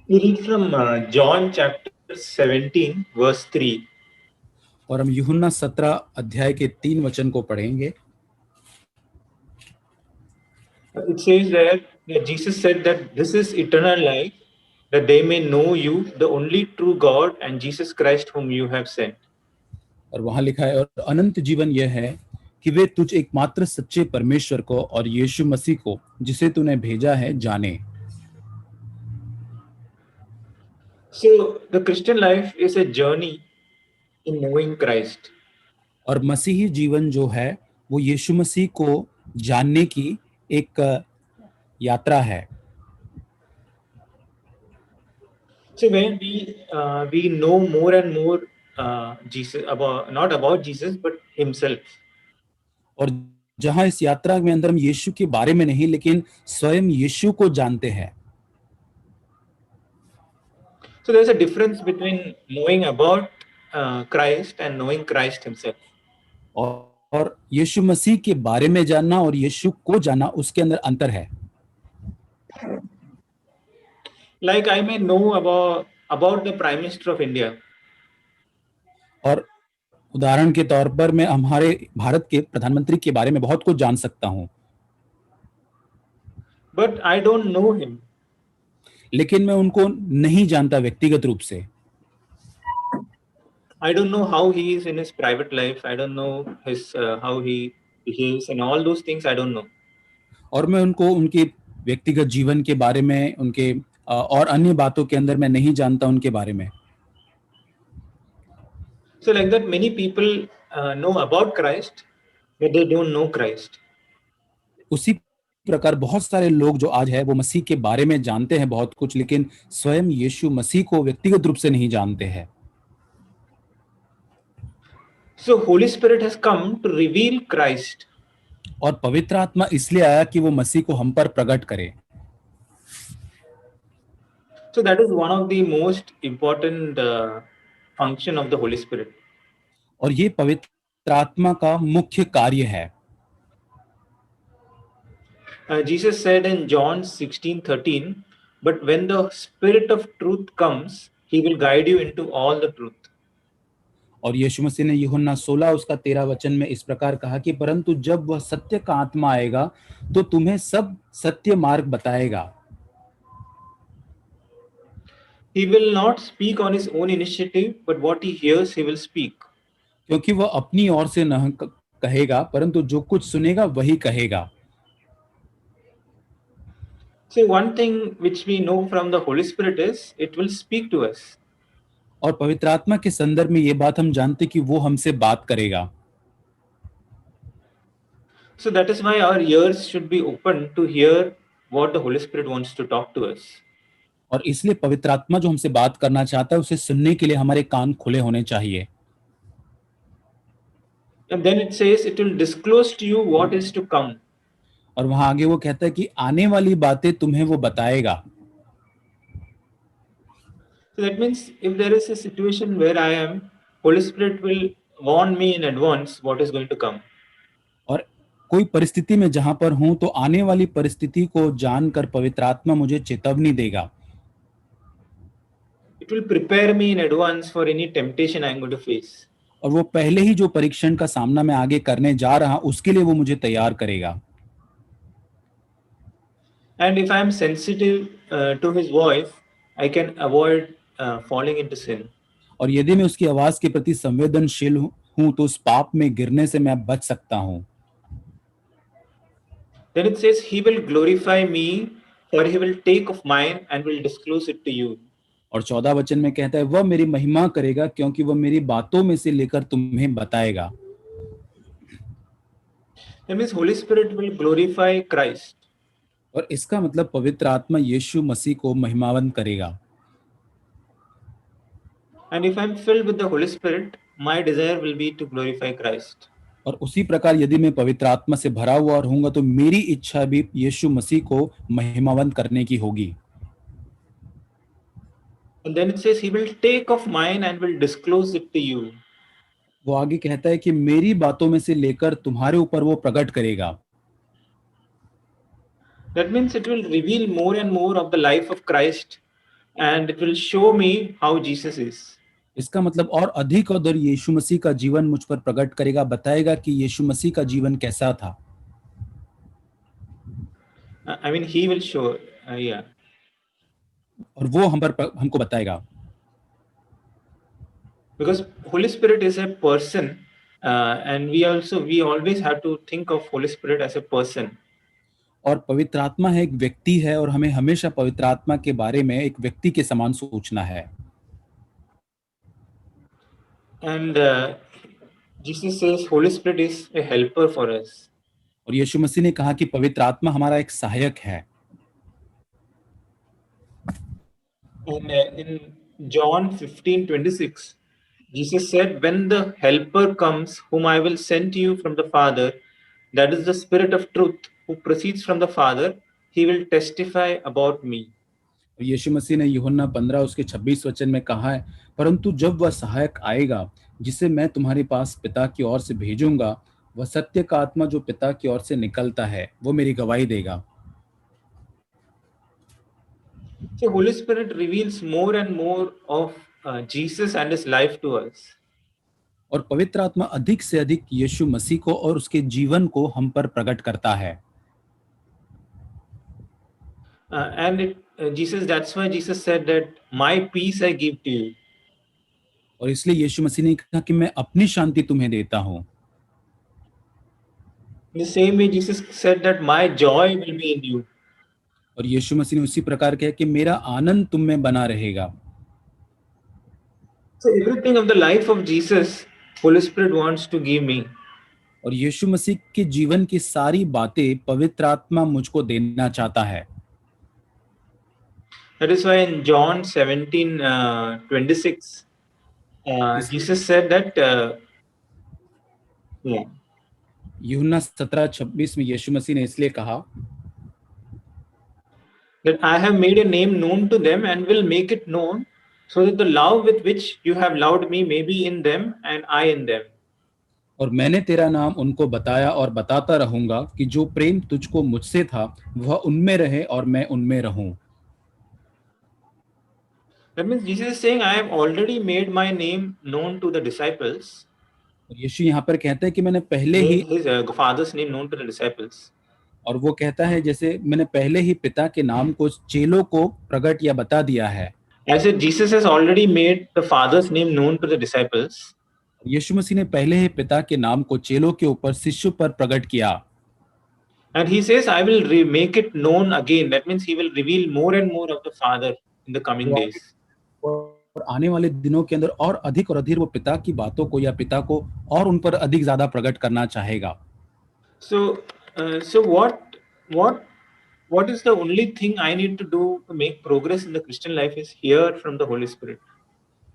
We read from John chapter 17, verse 3. और हम यूहन्ना 17 अध्याय के 3 वचन को पढ़ेंगे। It says there that Jesus said that this is eternal life, that they may know you, the only true God, and Jesus Christ whom you have sent. और वहां लिखा है, और अनंत जीवन यह है कि वे तुझ एकमात्र सच्चे परमेश्वर को और यीशु मसीह को जिसे तूने भेजा है जाने। So the Christian life is a journey in knowing Christ. और मसीही जीवन जो है वो यीशु मसीह को जानने की एक यात्रा है। So when we know more and more Jesus, about not about Jesus but Himself. और जहां इस यात्रा में अंदर हम यीशु के बारे में नहीं लेकिन स्वयं यीशु को जानते हैं। So there's a difference between knowing about Christ and knowing Christ Himself. और यीशु मसीह के बारे में जानना और यीशु को जानना, उसके अंदर अंतर है। Like I may know about the Prime Minister of India. और उदाहरण के तौर पर मैं हमारे भारत के प्रधानमंत्री के बारे में बहुत कुछ जान सकता हूं। But I don't know him. लेकिन मैं उनको नहीं जानता व्यक्तिगत रूप से। I don't know how he is in his private life. I don't know his how he behaves and all those things I don't know. और मैं उनको उनके व्यक्तिगत जीवन के बारे में, उनके और अन्य बातों के अंदर मैं नहीं जानता उनके बारे में। So like that many people know about Christ, but they don't know Christ. उसी प्रकार बहुत सारे लोग जो आज है वो मसीह के बारे में जानते हैं बहुत कुछ, लेकिन स्वयं यीशु मसीह को व्यक्तिगत रूप से नहीं जानते हैं। So Holy Spirit has come to reveal Christ. और पवित्र आत्मा इसलिए आया कि वो मसीह को हम पर प्रकट करे। So that is one of the most important function of the Holy Spirit. और ये पवित्र आत्मा का मुख्य कार्य है। Jesus said in John 16:13, but when the Spirit of truth comes, he will guide you into all the truth. और यीशु मसीह ने यूहन्ना 16 उसका 13 वचन में इस प्रकार कहा कि परंतु जब वह सत्य का आत्मा आएगा तो तुम्हें सब सत्य मार्ग बताएगा। He will not speak on his own initiative, but what he hears he will speak. क्योंकि वह अपनी ओर से न कहेगा, परंतु जो कुछ सुनेगा वही कहेगा। So one thing which we know from the Holy Spirit is it will speak to us. और पवित्र आत्मा के संदर्भ में ये बात हम जानते कि वो हमसे बात करेगा। So that is why our ears should be open to hear what the Holy Spirit wants to talk to us. और इसलिए पवित्र आत्मा जो हमसे बात करना चाहता है उसे सुनने के लिए हमारे कान खुले होने चाहिए। And then it says it will disclose to you what is to come. और वहां आगे वो कहता है कि आने वाली बातें तुम्हें वो बताएगा। So that means if there is a situation where I am, Holy Spirit will warn me in advance what is going to come. और कोई परिस्थिति में जहां पर हूं तो आने वाली परिस्थिति को जानकर पवित्र आत्मा मुझे चेतावनी देगा। It will prepare me in advance for any temptation I am going to face. और वो पहले ही जो परीक्षण का सामना मैं आगे करने जा रहा उसके लिए वो मुझे तैयार करेगा। And if I am sensitive to his voice, I can avoid falling into sin. और यदि मैं उसकी आवाज के प्रति संवेदनशील हूं तो उस पाप में गिरने से मैं बच सकता हूं। Then it says he will glorify me, for he will take of mine and will disclose it to you. और 14 वचन में कहता है वह मेरी महिमा करेगा क्योंकि वह मेरी बातों में से लेकर तुम्हें बताएगा। That means Holy Spirit will glorify Christ. और इसका मतलब पवित्र आत्मा यीशु मसीह को महिमावंत करेगा। And if I am filled with the Holy Spirit, my desire will be to glorify Christ. और उसी प्रकार यदि मैं पवित्र आत्मा से भरा हुआ रहूंगा तो मेरी इच्छा भी यीशु मसीह को महिमावंत करने की होगी। And then it says he will take of mine and will disclose it to you. वो आगे कहता है कि मेरी बातों में से लेकर तुम्हारे ऊपर वो प्रकट करेगा। That means it will reveal more and more of the life of Christ and it will show me how Jesus is. इसका मतलब और अधिक और यीशु मसीह का जीवन मुझ पर प्रकट करेगा, बताएगा कि यीशु मसीह का जीवन कैसा था। I mean, he will show. Yeah. और वो हमको बताएगा। Because Holy Spirit is a person, and we always have to think of Holy Spirit as a person. और पवित्र आत्मा है, एक व्यक्ति है, और हमें हमेशा पवित्र आत्मा के बारे में एक व्यक्ति के समान सोचना है। And Jesus says Holy Spirit is a helper for us. और यीशु मसीह ने कहा कि पवित्र आत्मा हमारा एक सहायक है। And in John 15:26, Jesus said, "When the helper comes, whom I will send to you from the Father, that is the Spirit of truth, who proceeds from the Father, he will testify about me." यीशु मसीह ने यूहन्ना 15 उसके 26 वचन में कहा है, परंतु जब वह सहायक आएगा जिसे मैं तुम्हारे पास पिता की ओर से भेजूंगा, वह सत्य का आत्मा जो पिता की ओर से निकलता है, वो मेरी गवाही देगा। So Holy Spirit reveals more and more of Jesus and his life to us. और पवित्र आत्मा अधिक से अधिक यीशु मसीह को और उसके जीवन को हम पर प्रकट करता है। That's why Jesus said that my peace I give to you. और इसलिए यीशु मसीह ने कहा कि मैं अपनी शांति तुम्हें देता हूँ। In the same way, Jesus said that my joy will be in you. और यीशु मसीह ने उसी प्रकार कहा कि मेरा आनंद तुम में बना रहेगा। So everything of the life of Jesus, Holy Spirit wants to give me. और यीशु मसीह के जीवन की सारी बातें पवित्र आत्मा मुझको देना चाहता है। That is why in John 17:26, Jesus said that यूहन्ना 17:26 में यीशु मसीह ने इसलिए कहा that I have made a name known to them and will make it known, so that the love with which you have loved me may be in them and I in them. और मैंने तेरा नाम उनको बताया और बताता रहूंगा कि जो प्रेम तुझको मुझसे था वह उनमें रहे और मैं उनमें रहूं। That means Jesus is saying, I have already made my name known to the disciples. यीशु यहाँ पर कहता है कि मैंने पहले ही His Father's name known to the disciples. और वो कहता है जैसे मैंने पहले ही पिता के नाम को चेलों को प्रकट या बता दिया है। As if Jesus has already made the Father's name known to the disciples. यीशु मसीह ने पहले ही पिता के नाम को चेलों के ऊपर, शिष्यों पर प्रकट किया। And he says, I will make it known again. That means he will reveal more and more of the Father in the coming days. और आने वाले दिनों के अंदर और अधिक वो पिता की बातों को या पिता को और उन पर अधिक ज्यादा प्रकट करना चाहेगा। So what is the only thing I need to do to make progress in the Christian life is hear from the Holy Spirit.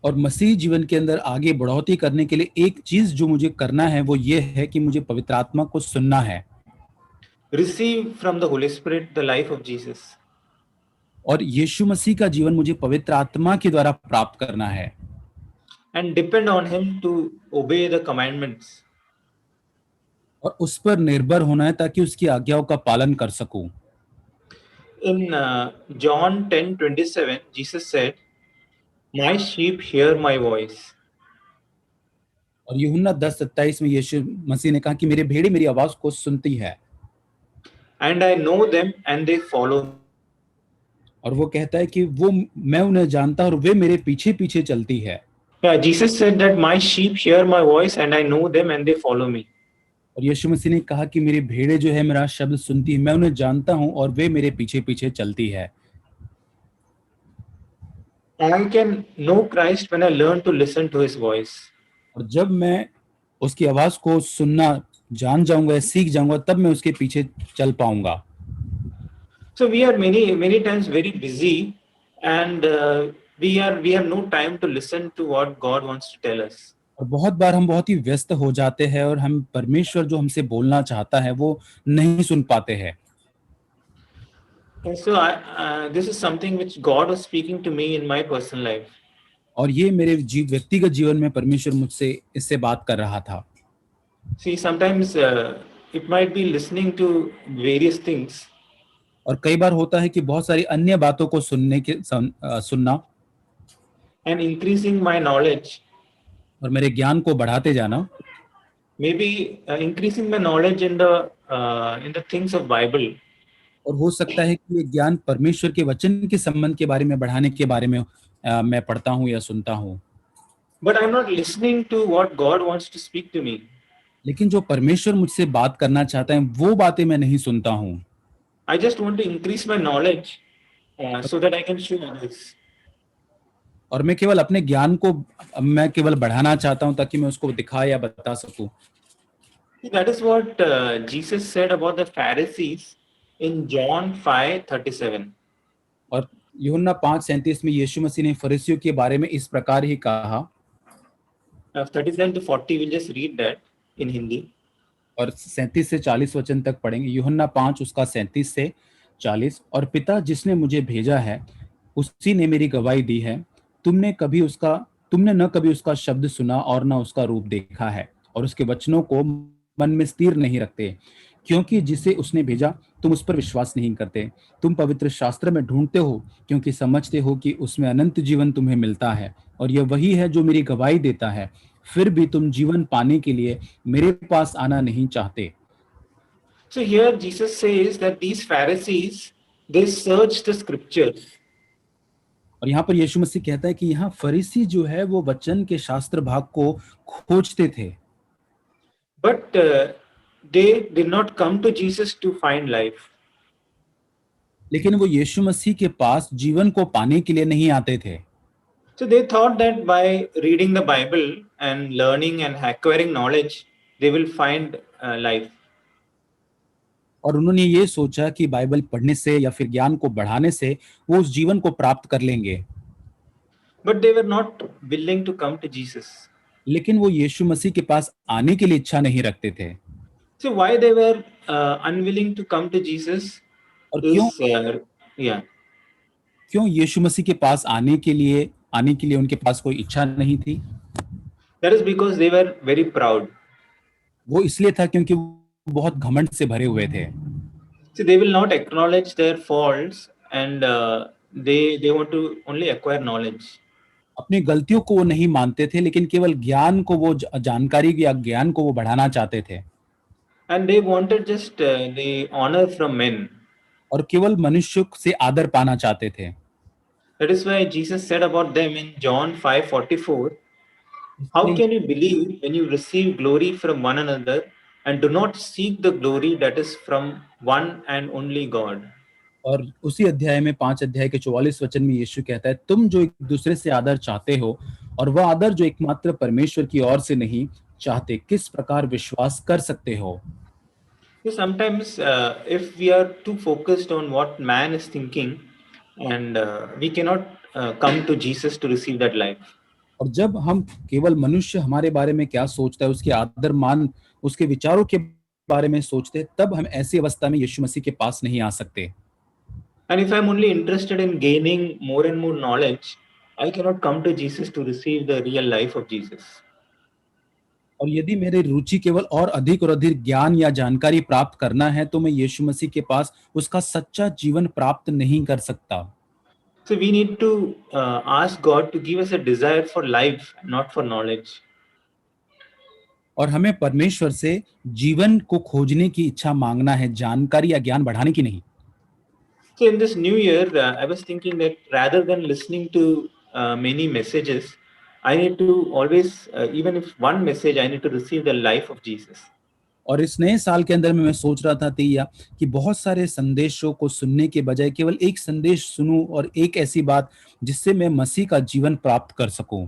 और मसीह जीवन के अंदर आगे बढ़ोतरी करने के लिए एक चीज जो मुझे करना है वो ये है कि मुझे पवित्र आत्मा को सुनना है। Receive from the Holy Spirit the life of Jesus. और यीशु मसीह का जीवन मुझे पवित्र आत्मा के द्वारा प्राप्त करना है। And depend on him to obey the commandments. और उस पर निर्भर होना है ताकि उसकी आज्ञाओं का पालन कर सकूं। In John 10:27, Jesus said, "My sheep hear my voice." और यूहन्ना 10:27 में यीशु मसीह ने कहा कि मेरे भेड़ें मेरी आवाज को सुनती है। And I know them and they follow. और वो कहता है कि वो मैं उन्हें जानता और वे मेरे पीछे पीछे चलती है। Yeah, Jesus said that my sheep hear my voice and I know them and they follow me. और यीशु मसीह ने कहा कि मेरी भेड़ें जो है मेरा शब्द सुनती है, मैं उन्हें जानता हूं और वे मेरे पीछे पीछे चलती है। I can know Christ when I learn to listen to his voice. और जब मैं उसकी आवाज को सुनना जान जाऊंगा, सीख जाऊंगा, तब मैं उसके पीछे चल पाऊंगा। So we are many times very busy and we have no time to listen to what God wants to tell us. और बहुत बार हम बहुत ही व्यस्त हो जाते हैं और हम परमेश्वर जो हमसे बोलना चाहता है वो नहीं सुन पाते हैं। And so this is something which God was speaking to me in my personal life. और ये मेरे व्यक्तिगत जीवन में परमेश्वर मुझसे इससे बात कर रहा था। See, sometimes it might be listening to various things. और कई बार होता है कि बहुत सारी अन्य बातों को सुनना and increasing my knowledge, और मेरे ज्ञान को बढ़ाते जाना, maybe increasing my knowledge in the things of Bible. और हो सकता है कि ये ज्ञान परमेश्वर के वचन के संबंध के बारे में बढ़ाने के बारे में मैं पढ़ता हूँ या सुनता हूँ। But I'm not listening to what God wants to speak to me. लेकिन जो परमेश्वर मुझसे बात करना चाहता है वो बातें मैं नहीं सुनता हूँ। I just want to increase my knowledge so that I can show others. और मैं केवल बढ़ाना चाहता हूँ ताकि मैं उसको दिखा या बता सकूं। See, that is what Jesus said about the Pharisees in John 5:37. और यूहन्ना 5:37 में यीशु मसीह ने फरीसियों के बारे में इस प्रकार ही कहा। 37 to 40, we'll just read that in Hindi. और 37 से 40 वचन तक पढ़ेंगे। यूहन्ना 5 उसका 37 से 40। और पिता जिसने मुझे भेजा है उसी ने मेरी गवाही दी है। तुमने न कभी उसका शब्द सुना और न उसका रूप देखा है, और उसके वचनों को मन में स्थिर नहीं रखते, क्योंकि जिसे उसने भेजा तुम उस पर विश्वास नहीं करते। तुम पवित्र शास्त्र में ढूंढते हो क्योंकि समझते हो कि उसमें अनंत जीवन तुम्हें मिलता है, और यह वही है जो मेरी गवाही देता है। फिर भी तुम जीवन पाने के लिए मेरे पास आना नहीं चाहते। So here Jesus says that these Pharisees, they search the scriptures. और यहाँ पर यीशु मसीह कहता है कि यहाँ फरीसी जो है वो वचन के शास्त्र भाग को खोजते थे, But they did not come to Jesus to find life. लेकिन वो यीशु मसीह के पास जीवन को पाने के लिए नहीं आते थे। So they thought that by reading the Bible and learning and acquiring knowledge, they will find life. और उन्होंने ये सोचा कि बाइबल पढ़ने से या फिर ज्ञान को बढ़ाने से वो उस जीवन को प्राप्त कर लेंगे, But they were not willing to come to Jesus. लेकिन वो यीशु मसीह के पास आने के लिए इच्छा नहीं रखते थे। So why they were unwilling to come to Jesus और is yeah. क्यों यीशु मसीह के पास आने के लिए उनके पास कोई इच्छा नहीं थी? That is because they were very proud. वो इसलिए था क्योंकि वो बहुत घमंड से भरे हुए थे। So they will not acknowledge their faults and they want to only acquire knowledge. अपनी गलतियों को वो नहीं मानते थे, लेकिन केवल ज्ञान को वो जानकारी या ज्ञान को वो बढ़ाना चाहते थे। And they wanted just the honor from men. और केवल मनुष्य से आदर पाना चाहते थे। That is why Jesus said about them in John 5:44, how can you believe when you receive glory from one another and do not seek the glory that is from one and only God? और उसी अध्याय में 5 अध्याय के 44 वचन में यीशु कहता है, तुम जो एक दूसरे से आदर चाहते हो और वह आदर जो एकमात्र परमेश्वर की ओर से नहीं चाहते, किस प्रकार विश्वास कर सकते हो? So sometimes if we are too focused on what man is thinking, and we cannot come to Jesus to receive that life. और जब हम केवल मनुष्य हमारे बारे में क्या सोचता है, उसके आदर मान, उसके विचारों के बारे में सोचते हैं, तब हम ऐसी अवस्था में यीशु मसीह के पास नहीं आ सकते। And if I'm only interested in gaining more and more knowledge, I cannot come to Jesus to receive the real life of Jesus. और यदि मेरी रुचि केवल और अधिक ज्ञान या जानकारी प्राप्त करना है, तो मैं यीशु मसीह के पास उसका सच्चा जीवन प्राप्त नहीं कर सकता। So we need to ask God to give us a desire for life, not for knowledge. और हमें परमेश्वर से जीवन को खोजने की इच्छा मांगना है, जानकारी या ज्ञान बढ़ाने की नहीं। So in this new year, I was thinking that rather than listening to many messages, I need to always, even if one message, I need to receive the life of Jesus. और इस नए साल के अंदर में मैं सोच रहा था तैया कि बहुत सारे संदेशों को सुनने के बजाय केवल एक संदेश सुनूं और एक ऐसी बात जिससे मैं मसीह का जीवन प्राप्त कर सकूं।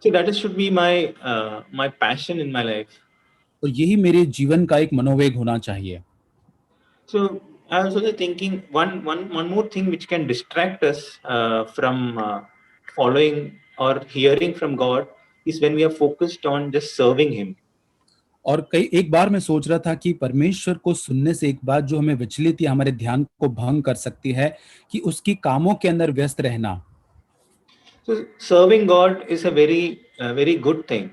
So that should be my passion in my life. और यही मेरे जीवन का एक मनोवेग होना चाहिए। So I was also thinking one more thing which can distract us from following or hearing from God is when we are focused on just serving Him. और एक बार मैं सोच रहा था कि परमेश्वर को सुनने से एक बात जो हमें विचलित या हमारे ध्यान को भंग कर सकती है कि उसकी कामों के अंदर व्यस्त रहना। So serving God is a very good thing.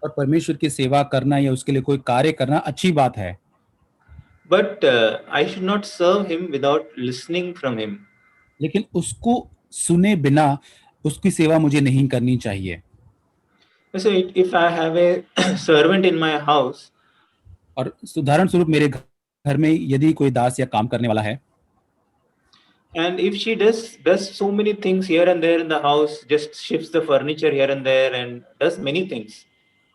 और परमेश्वर की सेवा करना या उसके लिए कोई कार्य करना अच्छी बात है। But I should not serve him without listening from him. लेकिन उसको सुने बिना उसकी सेवा मुझे नहीं करनी चाहिए। So if I have a servant in my house, और उदाहरण स्वरूप मेरे घर में यदि कोई दास या काम करने वाला है and if she does so many things here and there in the house, just shifts the furniture here and there and does many things,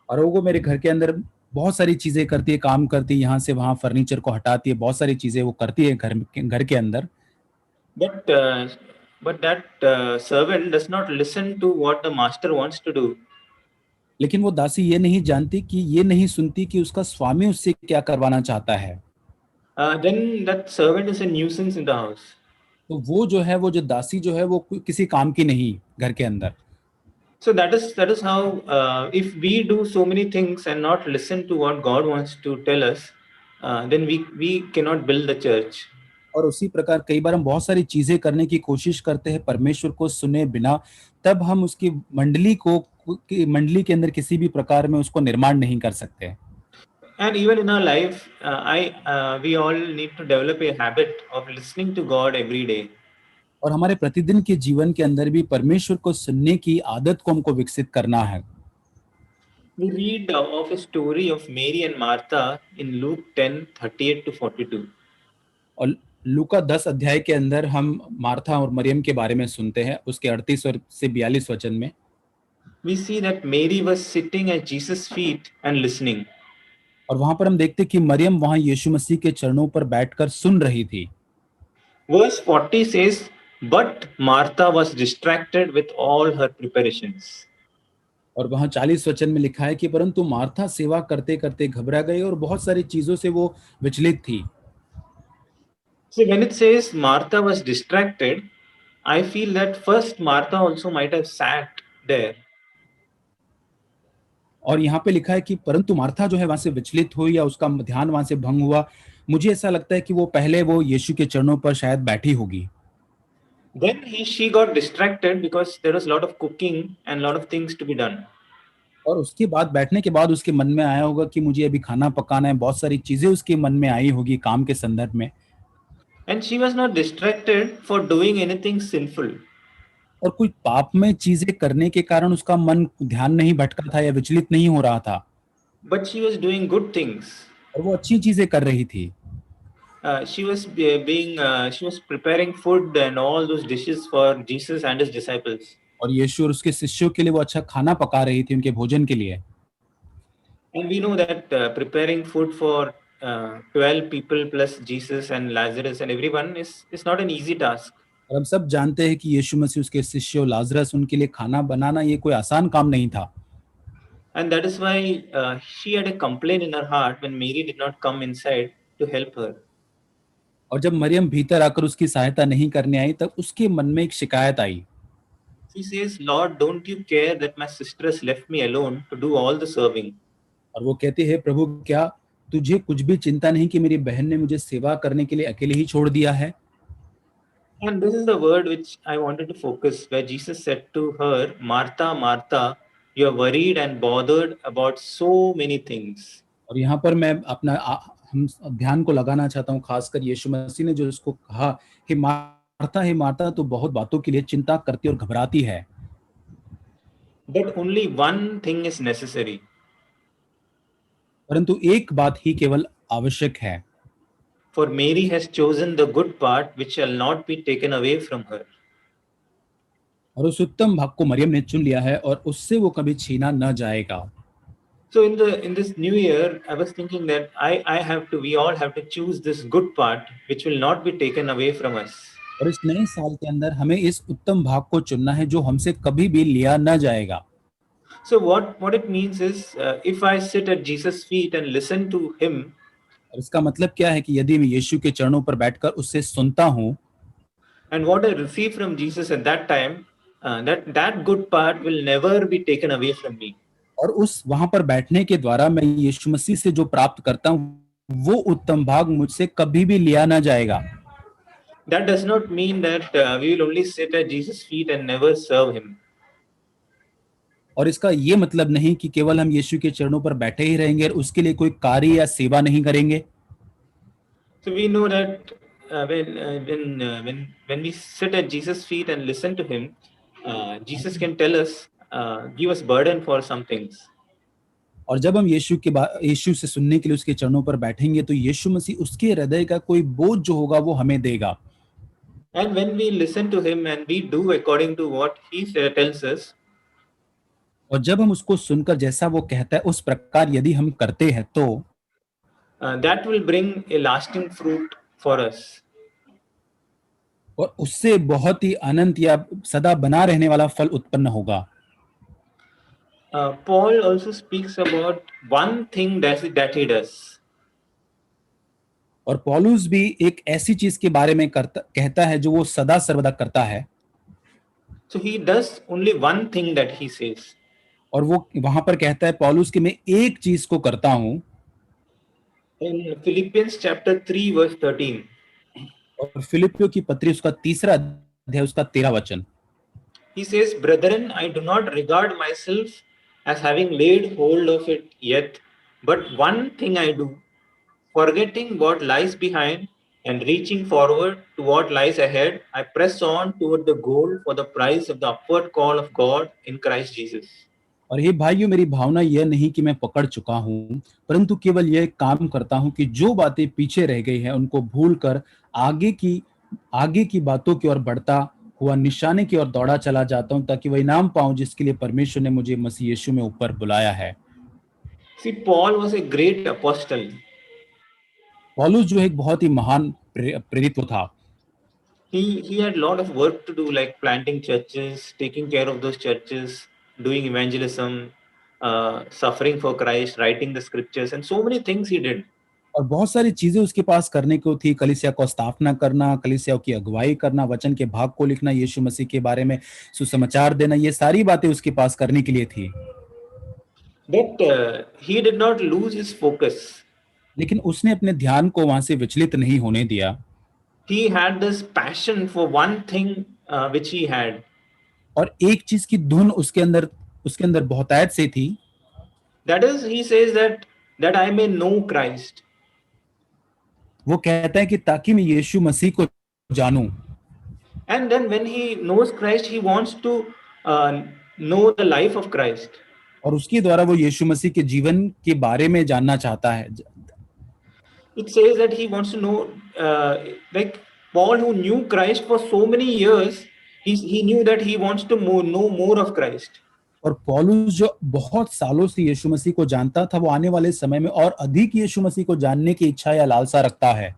और वो मेरे घर के अंदर बहुत सारी चीजें करती है, काम करती है, यहाँ से वहाँ फर्नीचर को हटाती है, बहुत सारी चीजें वो करती है घर के अंदर। but that servant does not listen to what the master wants to do. लेकिन वो दासी ये नहीं जानती कि ये नहीं सुनती कि उसका स्वामी उससे क्या करवाना चाहता है। Then that servant is a nuisance in the house. तो वो जो है, वो जो दासी जो है, वो किसी काम की नहीं घर के अंदर। So that is how if we do so many things and not listen to what God wants to tell us, then we cannot build the church. और उसी प्रकार कई बार हम बहुत सारी चीजें करने की कोशिश करते हैं परमेश्वर को सुने बिना, तब हम उसकी मंडली के अंदर किसी भी प्रकार में उसको निर्माण नहीं कर सकते। And even in our life, we all need to develop a habit of listening to God every day. और हमारे प्रतिदिन के जीवन के अंदर भी परमेश्वर को सुनने की आदत को हमको विकसित करना है। We read of a story of Mary and Martha in Luke 10:38 to 42. और लूका 10 अध्याय के अंदर हम मार्था और मरियम के बारे में सुनते हैं, उसके 38 से 42 वचन में। We see that Mary was sitting at Jesus' feet and listening. और वहां पर हम देखते हैं कि मरियम वहां यीशु मसीह के चरणों पर बैठकर सुन रही थी। Verse 40 says, but Martha was distracted with all her preparations. और वहां 40 वचन में लिखा है कि परंतु मार्था सेवा करते करते घबरा गई और बहुत सारी चीजों से वो विचलित थी। So when it says Martha was distracted, I feel that first Martha also might have sat there. और यहाँ पे लिखा है कि परंतु मार्था जो है वहां से विचलित हुई या उसका ध्यान वहां से भंग हुआ। मुझे ऐसा लगता है कि वो पहले वो यीशु के चरणों पर शायद बैठी होगी। Then she got distracted because there was a lot of cooking and lot of things to be done. और उसके बाद बैठने के बाद उसके मन में आया होगा कि मुझे अभी खाना पकाना है, बहुत सारी चीजें उसके मन में आई होगी काम के संदर्भ में। And she was not distracted for doing anything sinful. और कोई पाप में चीजें करने के कारण उसका मन ध्यान नहीं भटका था या विचलित नहीं हो रहा था, But she was doing good things. और वो अच्छी चीजें कर रही थी। She was preparing food and all those dishes for Jesus and his disciples. और यीशु और उसके शिष्यों के लिए वो अच्छा खाना पका रही थी उनके भोजन के लिए। And we know that preparing food for 12 people plus Jesus and Lazarus and everyone is not an easy task. और हम सब जानते हैं कि यीशु मसीह, उसके शिष्यों, लाजरस, उनके लिए खाना बनाना ये कोई आसान काम नहीं था। And that is why she had a complaint in her heart when Mary did not come inside to help her. और जब मरियम भीतर आकर उसकी सहायता नहीं करने आई, तब उसके मन में एक शिकायत आई। She says, Lord, don't you care that my sister has left me alone to do all the serving? और वो कहती है, प्रभु क्या तुझे कुछ भी चिंता नहीं कि मेरी बहन ने मुझे सेवा करने के लिए अकेले ही छोड़ दिया है? And this is the word which I wanted to focus, where Jesus said to her, Martha, Martha, you are worried and bothered about so many things. और यहाँ पर मैं हम ध्यान को लगाना चाहता हूँ, खासकर यीशु मसीह ने जो उसको कहा, हे मार्था, तो बहुत बातों के लिए चिंता करती और घबराती है। But only one thing is necessary. परंतु एक बात ही केवल आवश्यक है। For Mary has chosen the good part which shall not be taken away from her. और उस उत्तम भाग को मरियम ने चुन लिया है और उससे वो कभी छीना न जाएगा। So in this new year, I was thinking that we all have to choose this good part which will not be taken away from us. और इस नए साल के अंदर हमें इस उत्तम भाग को चुनना है जो हमसे कभी भी लिया न जाएगा। So what it means is, if I sit at Jesus' feet and listen to him, और इसका मतलब क्या है कि यदि मैं यीशु के चरणों पर बैठकर उससे सुनता हूँ, and what I receive from Jesus at that time, that good part will never be taken away from me. और उस वहां पर बैठने के द्वारा मैं यीशु मसीह से जो प्राप्त करता हूँ वो उत्तम भाग मुझसे कभी भी लिया ना जाएगा। That does not mean that we will only sit at Jesus' feet and never serve him. और इसका ये मतलब नहीं कि केवल हम यीशु के चरणों पर बैठे ही रहेंगे और उसके लिए कोई कार्य या सेवा नहीं करेंगे। So we know that when we sit at Jesus' feet and listen to him, Jesus can tell us, give us burden for some things. और जब हम यीशु से सुनने के लिए उसके चरणों पर बैठेंगे तो यीशु मसीह उसके हृदय का कोई बोझ जो होगा वो हमें देगा। And when we listen to him and we do according to what he tells us, और जब हम उसको सुनकर जैसा वो कहता है उस प्रकार यदि हम करते हैं तो that will bring a lasting fruit for us. और उससे बहुत ही अनंत या सदा बना रहने वाला फल उत्पन्न होगा। Paul also speaks about one thing that he does. और पौलुस भी एक ऐसी चीज के बारे में कहता है जो वो सदा सर्वदा करता है। So he does only one thing that he says. और वो वहां पर कहता है पौलुस कि मैं एक चीज को करता हूं। In Philippians chapter 3 verse 13. और फिलिपियों की पत्री उसका 3 अध्याय उसका 13 वचन। He says, "Brethren, I do not regard myself as having laid hold of it yet, but one thing I do, forgetting what lies behind and reaching forward to what lies ahead, I press on toward the goal for the prize of the upward call of God in Christ Jesus." और हे भाइयों, मेरी भावना यह नहीं कि मैं पकड़ चुका हूं, परंतु केवल यह काम करता हूं कि जो बातें पीछे रह गई हैं उनको भूलकर आगे की बातों की ओर बढ़ता हुआ निशाने की ओर दौड़ा चला जाता हूं, ताकि वह इनाम पाऊं जिसके लिए परमेश्वर ने मुझे मसीह यीशु में ऊपर बुलाया है। See, Paul was a great apostle. पौलुस जो एक बहुत ही महान प्रेरित था। He had a lot of work to do, like planting churches, taking care of those churches, doing evangelism, suffering for Christ, writing the scriptures, and so many things he did. और बहुत सारी चीजें उसके पास करने को थी। कलीसिया को स्थापना करना, कलीसिया की अगुवाई करना, वचन के भाग को लिखना, यीशु मसीह के बारे में सुसमाचार देना, ये सारी बातें उसके पास करने के लिए थी। But he did not lose his focus. लेकिन उसने अपने ध्यान को वहां से विचलित नहीं होने दिया। He had this passion for one thing which he had. और एक चीज की धुन उसके अंदर बहुतायत से थी। That is, he says that I may know Christ. वो कहता है कि ताकि मैं यीशु मसीह को जानूं। And then when he knows Christ, he wants to know the life of Christ. और उसके द्वारा वो यीशु मसीह के जीवन के बारे में जानना चाहता है। It says that he wants to know, like Paul, who knew Christ for so many years, he knew that he wants to know more of Christ. और पौलुस जो बहुत सालों से यीशु मसीह को जानता था, वो आने वाले समय में और अधिक यीशु मसीह को जानने की इच्छा या लालसा रखता है।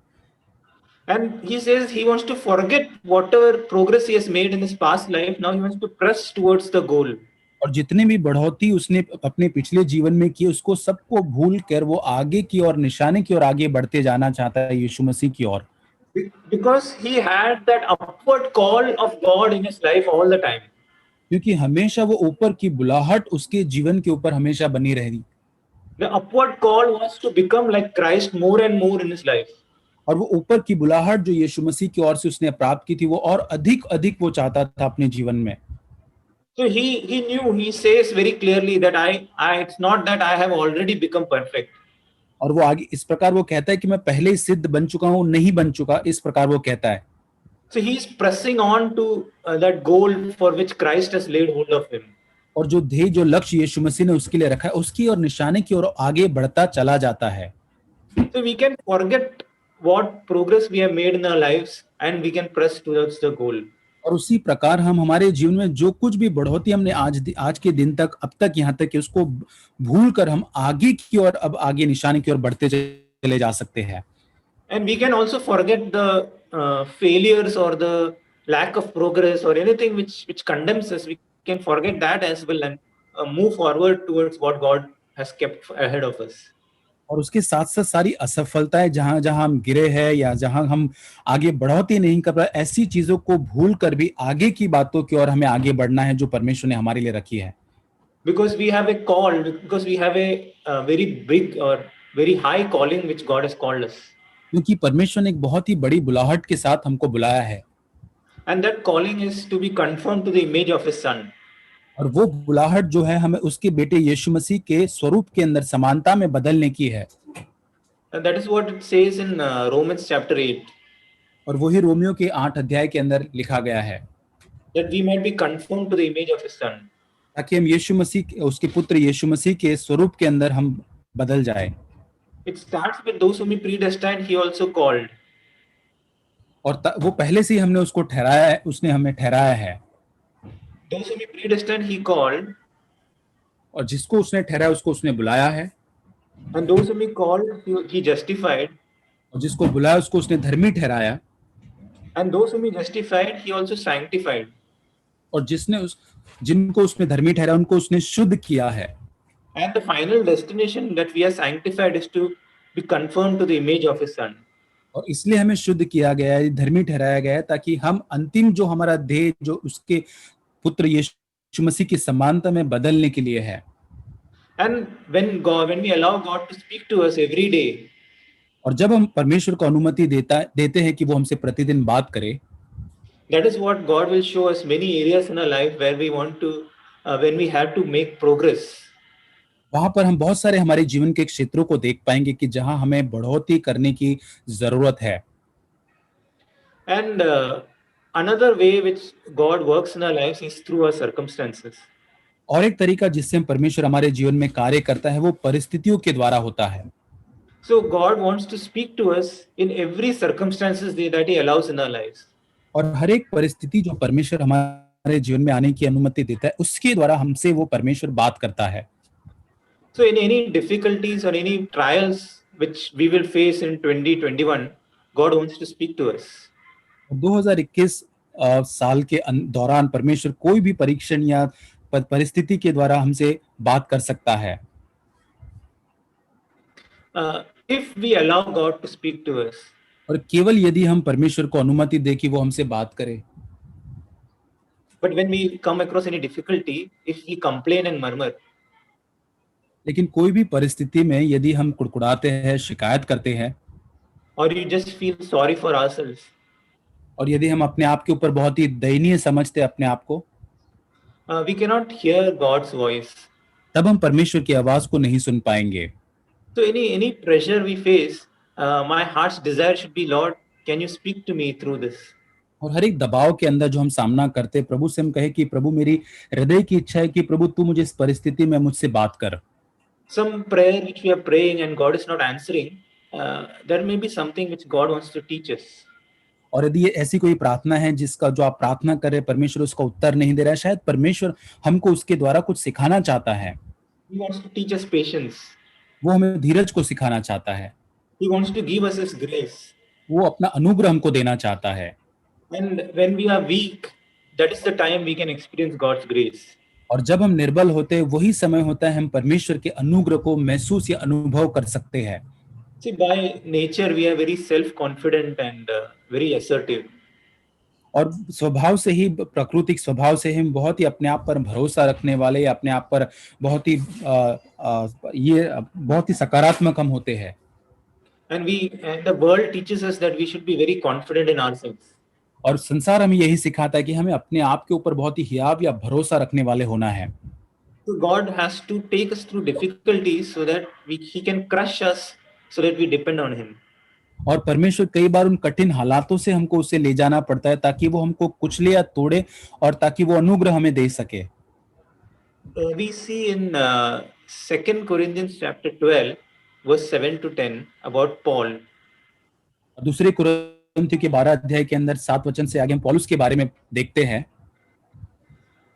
And he says he wants to forget whatever progress he has made in his past life. Now he wants to press towards the goal. और जितने भी बढ़ोतरी उसने अपने पिछले जीवन में की, उसको सबको भूल कर वो आगे की ओर, निशाने की ओर आगे बढ़ते जाना चाहता है, यीशु मसीह की ओर। Because he had that upward call of God in his life all the time. क्योंकि हमेशा वो ऊपर की बुलाहट उसके जीवन के ऊपर हमेशा बनी रही। The upward call was to become like Christ more and more in his life. और वो ऊपर की बुलाहट जो यीशु मसीह की ओर से उसने प्राप्त की थी, वो और अधिक वो चाहता था अपने जीवन में। So he knew, he says very clearly that it's not that I have already become perfect. और वो आगे इस प्रकार वो कहता है कि मैं पहले ही सिद्ध बन चुका हूं, नहीं बन चुका, इस प्रकार वो कहता है। So he is pressing on to that goal for which Christ has laid hold of him. और जो ध्येय, जो लक्ष्य यीशु मसीह ने उसके लिए रखा है, उसकी और निशाने की ओर आगे बढ़ता चला जाता है। So we can forget what progress we have made in our lives and we can press towards the goal. और उसी प्रकार हम हमारे जीवन में जो कुछ भी बढ़ोतरी हमने आज के दिन तक, अब तक यहाँ तक कि उसको भूलकर हम आगे की ओर, अब आगे निशाने की ओर बढ़ते चले जा सकते हैं। And we can also forget the failures or the lack of progress or anything which condemns us. We can forget that as well and move forward towards what God has kept ahead of us. और उसके साथ साथ सारी असफलताएं जहां जहां हम गिरे हैं या जहां हम आगे बढ़ोतरी नहीं कर पाए, ऐसी चीजों को भूल कर भी आगे की बातों की ओर हमें आगे बढ़ना है जो परमेश्वर ने हमारे लिए रखी है। Because we have a call, because we have a very big or very high calling which God has called us. क्योंकि परमेश्वर ने एक बहुत ही बड़ी बुलाहट के साथ हमको बुलाया है। And that calling is to be conformed to the image of His Son. और वो बुलाहट जो है हमें उसके बेटे यीशु मसीह के स्वरूप के अंदर समानता में बदलने की है। And that is what it says in Romans chapter 8, और वही रोमियो के 8 अध्याय के अंदर लिखा गया है, that we might be conformed to the image of his son. ताकि हम यीशु मसीह, उसके पुत्र यीशु मसीह के स्वरूप के अंदर हम बदल जाए। It starts with those whom he predestined, he also called. और वो पहले से ही हमने उसको ठहराया है, उसने हमें ठहराया है। Those whom he predestined, he called. और जिसको उसने ठहराया उसको उसने बुलाया है। And those whom he called, he justified. और जिसको बुलाया उसको उसने धर्मी ठहराया। And those whom he justified, he also sanctified. और जिनको उसने धर्मी ठहराया उनको उसने शुद्ध किया है। And the final destination that we are sanctified is to be conformed to the image of his son. और इसलिए हमें शुद्ध किया गया है, धर्मी ठहराया गया है, ताकि हम अंतिम जो हमारा ध्येय जो उसके पुत्र यीशु मसीह की समानता में बदलने के लिए है। And when we allow God to speak to us every day, और जब हम परमेश्वर को अनुमति देते हैं कि वो हमसे प्रतिदिन बात करे, that is what God will show us many areas in our life where we want to, when we have to make progress. वहां पर हम बहुत सारे हमारे जीवन के क्षेत्रों को देख पाएंगे कि जहां हमें बढ़ोतरी करने की जरूरत है। And another way which God works in our lives is through our circumstances. और एक तरीका जिससे परमेश्वर हमारे जीवन में कार्य करता है वो परिस्थितियों के द्वारा होता है। So God wants to speak to us in every circumstances that he allows in our lives. और हर एक परिस्थिति जो परमेश्वर हमारे जीवन में आने की अनुमति देता है उसके द्वारा हमसे वो परमेश्वर बात करता है। So in any difficulties or any trials which we will face in 2021, God wants to speak to us. 2021 साल के दौरान परमेश्वर कोई भी परीक्षण या परिस्थिति के द्वारा हमसे बात कर सकता है। If we allow God to speak to us, और केवल यदि हम परमेश्वर को अनुमति दें कि वो हमसे बात करे। but when we come across any difficulty, if we complain and murmur, लेकिन कोई भी परिस्थिति में यदि हम कुड़कुड़ाते हैं, शिकायत करते हैं, or you just feel sorry for ourselves, और यदि हम अपने आप के ऊपर बहुत ही दयनीय समझते हैं अपने आप को, we cannot hear God's voice. तब हम परमेश्वर की आवाज को नहीं सुन पाएंगे। So any pressure we face, my heart's desire should be, Lord, can you speak to me through this? और हर एक दबाव के अंदर जो हम सामना करते हैं, प्रभु से हम कहे कि प्रभु मेरी हृदय की इच्छा है कि प्रभु तू मुझे इस परिस्थिति में मुझसे बात कर। Some prayer which we are praying and God is not answering, there may be something which God wants to teach us. और यदि ये ऐसी कोई प्रार्थना है जिसका जो आप प्रार्थना कर रहे हैं परमेश्वर उसका उत्तर नहीं दे रहा है, शायद परमेश्वर हमको उसके द्वारा कुछ सिखाना चाहता है। He wants to teach us patience. वो हमें धीरज को सिखाना चाहता है। He wants to give us his grace. वो अपना अनुग्रह हमको देना चाहता है। And when we are weak, that is the time we can experience God's grace. और जब हम निर्बल होते हैं वही समय होता है हम परमेश्वर के अनुग्रह को महसूस या अनुभव कर सकते हैं। See, by nature we are very self-confident and very assertive. और स्वभाव से ही, प्राकृतिक स्वभाव से हम बहुत ही अपने आप पर भरोसा रखने वाले, अपने आप पर बहुत ही बहुत ही सकारात्मक हम होते हैं। And the world teaches us that we should be very confident in ourselves. और संसार हमें यही सिखाता है कि हमें अपने आप के ऊपर बहुत ही हियाव या भरोसा रखने वाले होना है। So God has to take us through difficulties so that he can crush us, so that we depend on him. और परमेश्वर कई बार उन कठिन हालातों से हमको उसे ले जाना पड़ता है ताकि वो हमको कुचले या तोड़े और ताकि वो अनुग्रह हमें दे सके। We see in 2 Corinthians chapter 12 verse 7 to 10 about Paul. दूसरे कुरिन्थियों के 12 अध्याय के अंदर 7 वचन से आगे हम पौलुस के बारे में देखते हैं।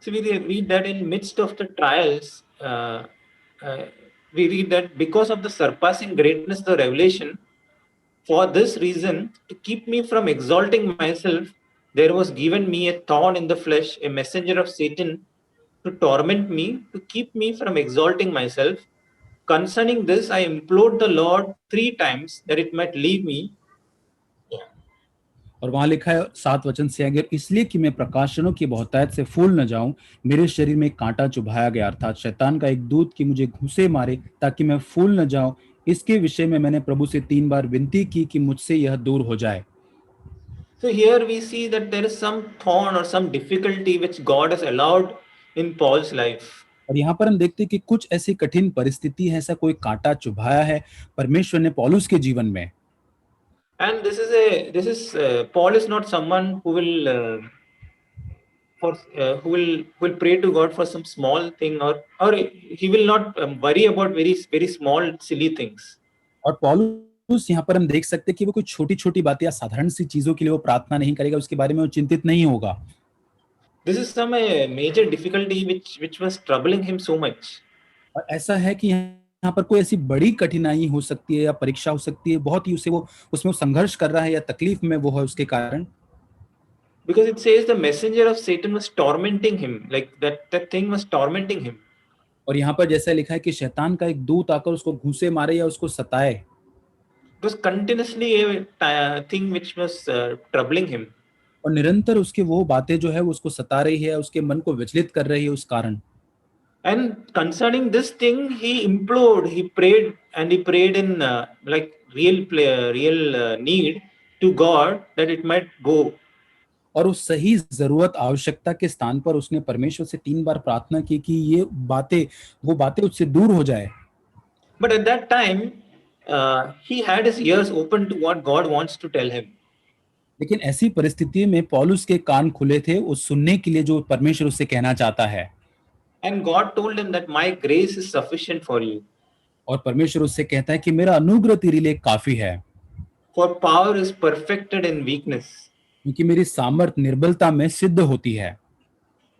So we read that in midst of the trials, we read that because of the surpassing greatness of the revelation, for this reason, to keep me from exalting myself, there was given me a thorn in the flesh, a messenger of Satan, to torment me, to keep me from exalting myself. Concerning this, I implored the Lord 3 times that it might leave me. और वहां लिखा है 7 वचन से आगे, इसलिए कि मैं प्रकाशनों की बहुतायत से फूल न जाऊं, मेरे शरीर में कांटा चुभाया गया, अर्थात शैतान का एक दूत कि मुझे घुसे मारे ताकि मैं फूल न जाऊं। इसके विषय में मैंने प्रभु से 3 बार विनती की कि मुझसे यह दूर हो जाए। So here we see that there is some thorn or some difficulty which God has allowed in Paul's life. और यहाँ पर हम देखते हैं कि कुछ ऐसी कठिन परिस्थिति है, ऐसा कोई कांटा चुभाया है परमेश्वर ने पौलुस के जीवन में। And this is Paul is not someone who will for who will pray to God for some small thing, or he will not worry about very small silly things. और पौलुस यहाँ पर हम देख सकते हैं कि वो कोई छोटी-छोटी बातें या साधारण सी चीज़ों के लिए वो प्रार्थना नहीं करेगा, उसके बारे में वो चिंतित नहीं होगा। This is some major difficulty which was troubling him so much. और ऐसा है कि यहाँ पर कोई ऐसी बड़ी कठिनाई हो सकती है या परीक्षा हो सकती है, बहुत ही उसे वो उसमें वो संघर्ष कर रहा है या तकलीफ में वो है उसके कारण। Because it says the messenger of Satan was tormenting him, like that thing was tormenting him. और यहाँ पर जैसा लिखा है कि शैतान का एक दूत आकर उसको घूंसे मारे या उसको सताए। It was continuously a thing which was troubling him. और निरंतर उसकी वो बातें जो है वो उसको सता रही है, उसके मन को विचलित कर रही है उस कारण। And concerning this thing, he implored, he prayed, and he prayed in like real need to God that it might go. और उस सही जरूरत आवश्यकता के स्थान पर उसने परमेश्वर से 3 बार प्रार्थना की कि ये बातें वो बातें उससे दूर हो जाए। But at that time, he had his ears open to what God wants to tell him. लेकिन ऐसी परिस्थिति में पौलुस के कान खुले थे उस सुनने के लिए जो परमेश्वर उससे कहना चाहता है। And God told him that my grace is sufficient for you. और परमेश्वर उससे कहता है कि मेरा अनुग्रह तेरे लिए काफी है, For power is perfected in weakness. क्योंकि मेरी सामर्थ निर्बलता में सिद्ध होती है।